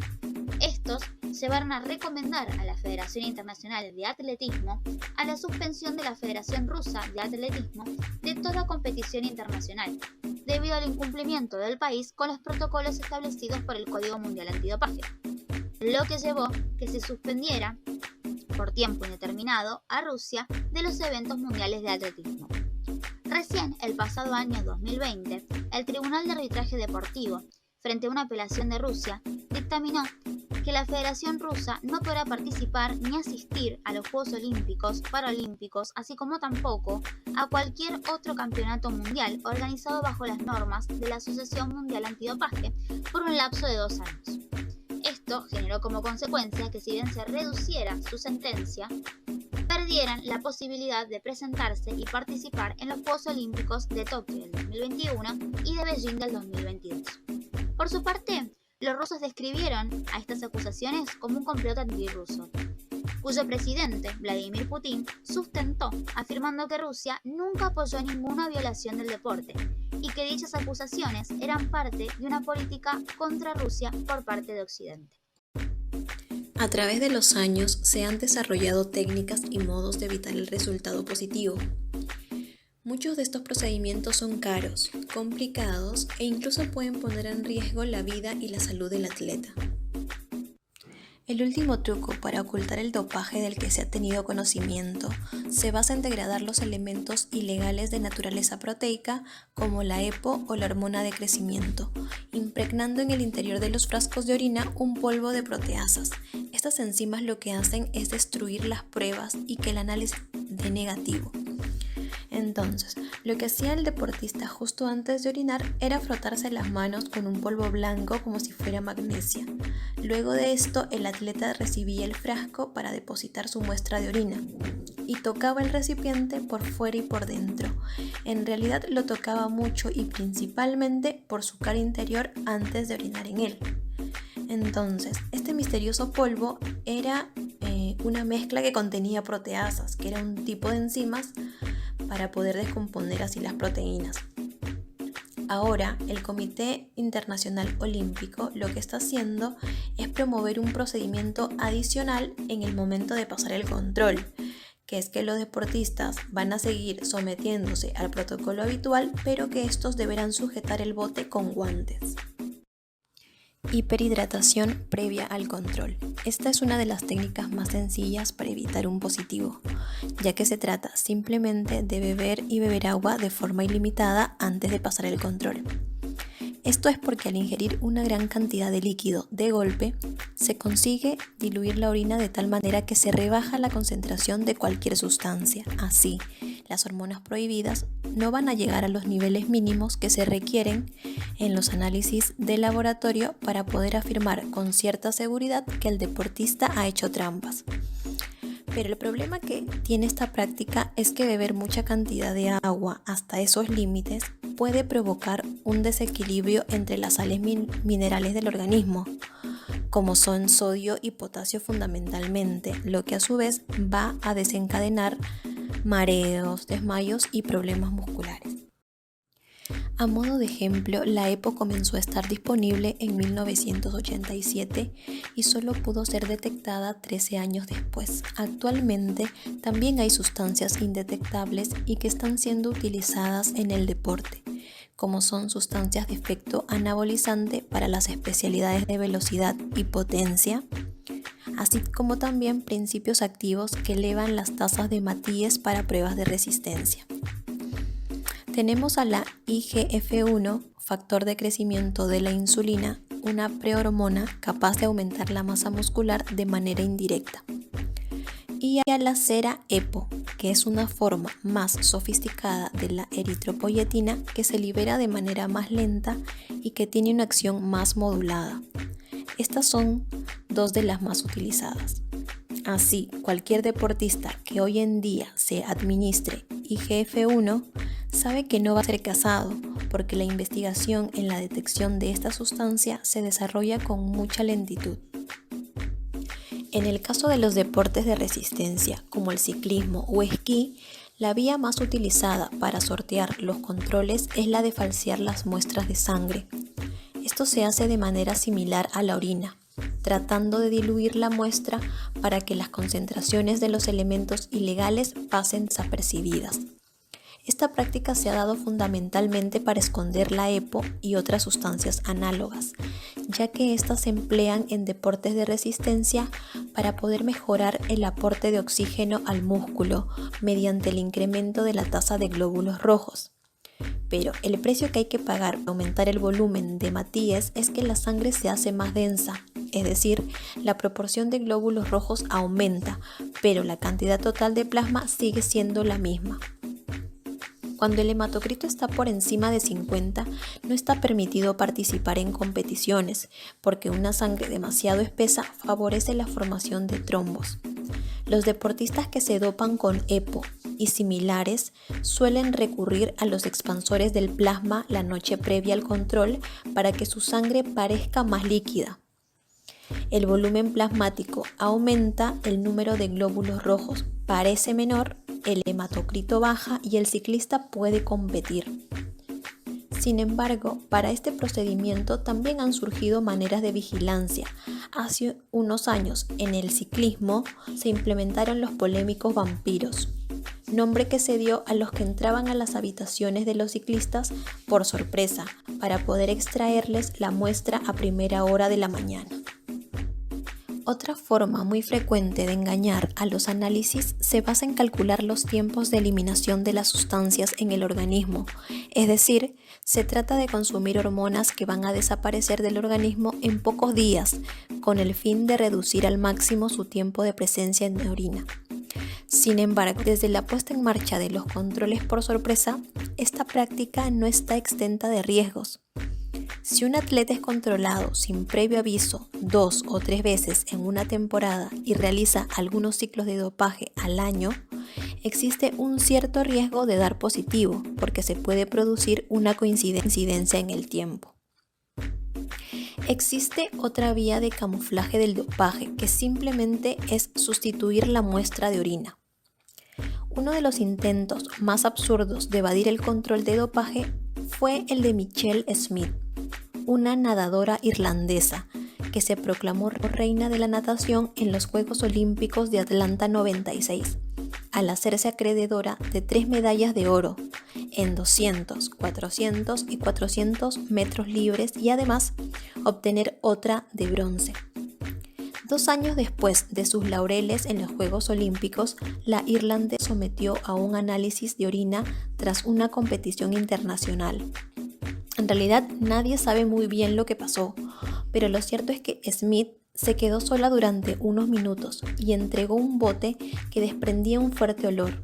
Estos llevaron a recomendar a la Federación Internacional de Atletismo a la suspensión de la Federación Rusa de Atletismo de toda competición internacional, debido al incumplimiento del país con los protocolos establecidos por el Código Mundial Antidopaje, lo que llevó que se suspendiera por tiempo indeterminado a Rusia de los eventos mundiales de atletismo. Recién el pasado año 2020, el Tribunal de Arbitraje Deportivo, frente a una apelación de Rusia, dictaminó que la Federación Rusa no podrá participar ni asistir a los Juegos Olímpicos, Paralímpicos, así como tampoco a cualquier otro campeonato mundial organizado bajo las normas de la Asociación Mundial Antidopaje por un lapso de 2 años. Esto generó como consecuencia que si bien se reduciera su sentencia, perdieran la posibilidad de presentarse y participar en los Juegos Olímpicos de Tokio del 2021 y de Beijing del 2022. Por su parte, los rusos describieron a estas acusaciones como un complot antirruso, cuyo presidente, Vladimir Putin, sustentó, afirmando que Rusia nunca apoyó ninguna violación del deporte y que dichas acusaciones eran parte de una política contra Rusia por parte de Occidente. A través de los años se han desarrollado técnicas y modos de evitar el resultado positivo. Muchos de estos procedimientos son caros, complicados e incluso pueden poner en riesgo la vida y la salud del atleta. El último truco para ocultar el dopaje del que se ha tenido conocimiento se basa en degradar los elementos ilegales de naturaleza proteica como la EPO o la hormona de crecimiento, impregnando en el interior de los frascos de orina un polvo de proteasas. Estas enzimas lo que hacen es destruir las pruebas y que el análisis dé negativo. Entonces, lo que hacía el deportista justo antes de orinar era frotarse las manos con un polvo blanco como si fuera magnesia. Luego de esto, el atleta recibía el frasco para depositar su muestra de orina y tocaba el recipiente por fuera y por dentro. En realidad lo tocaba mucho y principalmente por su cara interior antes de orinar en él. Entonces, este misterioso polvo era una mezcla que contenía proteasas, que era un tipo de enzimas para poder descomponer así las proteínas. Ahora, el Comité Internacional Olímpico lo que está haciendo es promover un procedimiento adicional en el momento de pasar el control, que es que los deportistas van a seguir sometiéndose al protocolo habitual, pero que estos deberán sujetar el bote con guantes. Hiperhidratación previa al control. Esta es una de las técnicas más sencillas para evitar un positivo, ya que se trata simplemente de beber y beber agua de forma ilimitada antes de pasar el control. Esto es porque al ingerir una gran cantidad de líquido de golpe, se consigue diluir la orina de tal manera que se rebaja la concentración de cualquier sustancia. Así, las hormonas prohibidas no van a llegar a los niveles mínimos que se requieren en los análisis de laboratorio para poder afirmar con cierta seguridad que el deportista ha hecho trampas. Pero el problema que tiene esta práctica es que beber mucha cantidad de agua hasta esos límites puede provocar un desequilibrio entre las sales minerales del organismo, como son sodio y potasio fundamentalmente, lo que a su vez va a desencadenar mareos, desmayos y problemas musculares. A modo de ejemplo, la EPO comenzó a estar disponible en 1987 y solo pudo ser detectada 13 años después. Actualmente también hay sustancias indetectables y que están siendo utilizadas en el deporte, como son sustancias de efecto anabolizante para las especialidades de velocidad y potencia, así como también principios activos que elevan las tasas de Matías para pruebas de resistencia. Tenemos a la IGF-1, factor de crecimiento de la insulina, una prehormona capaz de aumentar la masa muscular de manera indirecta. Y a la cera EPO, que es una forma más sofisticada de la eritropoyetina que se libera de manera más lenta y que tiene una acción más modulada. Estas son dos de las más utilizadas. Así, cualquier deportista que hoy en día se administre IGF-1 sabe que no va a ser casado porque la investigación en la detección de esta sustancia se desarrolla con mucha lentitud. En el caso de los deportes de resistencia, como el ciclismo o esquí, la vía más utilizada para sortear los controles es la de falsear las muestras de sangre. Esto se hace de manera similar a la orina, tratando de diluir la muestra para que las concentraciones de los elementos ilegales pasen desapercibidas. Esta práctica se ha dado fundamentalmente para esconder la EPO y otras sustancias análogas, ya que estas se emplean en deportes de resistencia para poder mejorar el aporte de oxígeno al músculo mediante el incremento de la tasa de glóbulos rojos. Pero el precio que hay que pagar para aumentar el volumen de Matías es que la sangre se hace más densa, es decir, la proporción de glóbulos rojos aumenta, pero la cantidad total de plasma sigue siendo la misma. Cuando el hematocrito está por encima de 50, no está permitido participar en competiciones, porque una sangre demasiado espesa favorece la formación de trombos. Los deportistas que se dopan con EPO y similares suelen recurrir a los expansores del plasma la noche previa al control para que su sangre parezca más líquida. El volumen plasmático aumenta, el número de glóbulos rojos parece menor, el hematocrito baja y el ciclista puede competir. Sin embargo, para este procedimiento también han surgido maneras de vigilancia. Hace unos años, en el ciclismo, se implementaron los polémicos vampiros, nombre que se dio a los que entraban a las habitaciones de los ciclistas por sorpresa para poder extraerles la muestra a primera hora de la mañana. Otra forma muy frecuente de engañar a los análisis se basa en calcular los tiempos de eliminación de las sustancias en el organismo, es decir, se trata de consumir hormonas que van a desaparecer del organismo en pocos días, con el fin de reducir al máximo su tiempo de presencia en la orina. Sin embargo, desde la puesta en marcha de los controles por sorpresa, esta práctica no está exenta de riesgos. Si un atleta es controlado sin previo aviso 2 o 3 veces en una temporada y realiza algunos ciclos de dopaje al año, existe un cierto riesgo de dar positivo porque se puede producir una coincidencia en el tiempo. Existe otra vía de camuflaje del dopaje que simplemente es sustituir la muestra de orina. Uno de los intentos más absurdos de evadir el control de dopaje fue el de Michelle Smith, una nadadora irlandesa que se proclamó reina de la natación en los Juegos Olímpicos de Atlanta 96, al hacerse acreedora de 3 medallas de oro en 200, 400 y 400 metros libres y además obtener otra de bronce. 2 años después de sus laureles en los Juegos Olímpicos, la irlandesa sometió a un análisis de orina tras una competición internacional. En realidad nadie sabe muy bien lo que pasó, pero lo cierto es que Smith se quedó sola durante unos minutos y entregó un bote que desprendía un fuerte olor.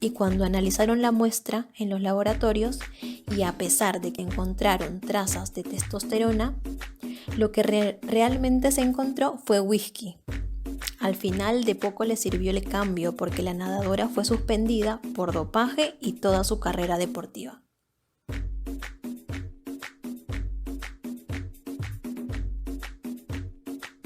Y cuando analizaron la muestra en los laboratorios, y a pesar de que encontraron trazas de testosterona, lo que realmente se encontró fue whisky. Al final de poco le sirvió el cambio porque la nadadora fue suspendida por dopaje y toda su carrera deportiva.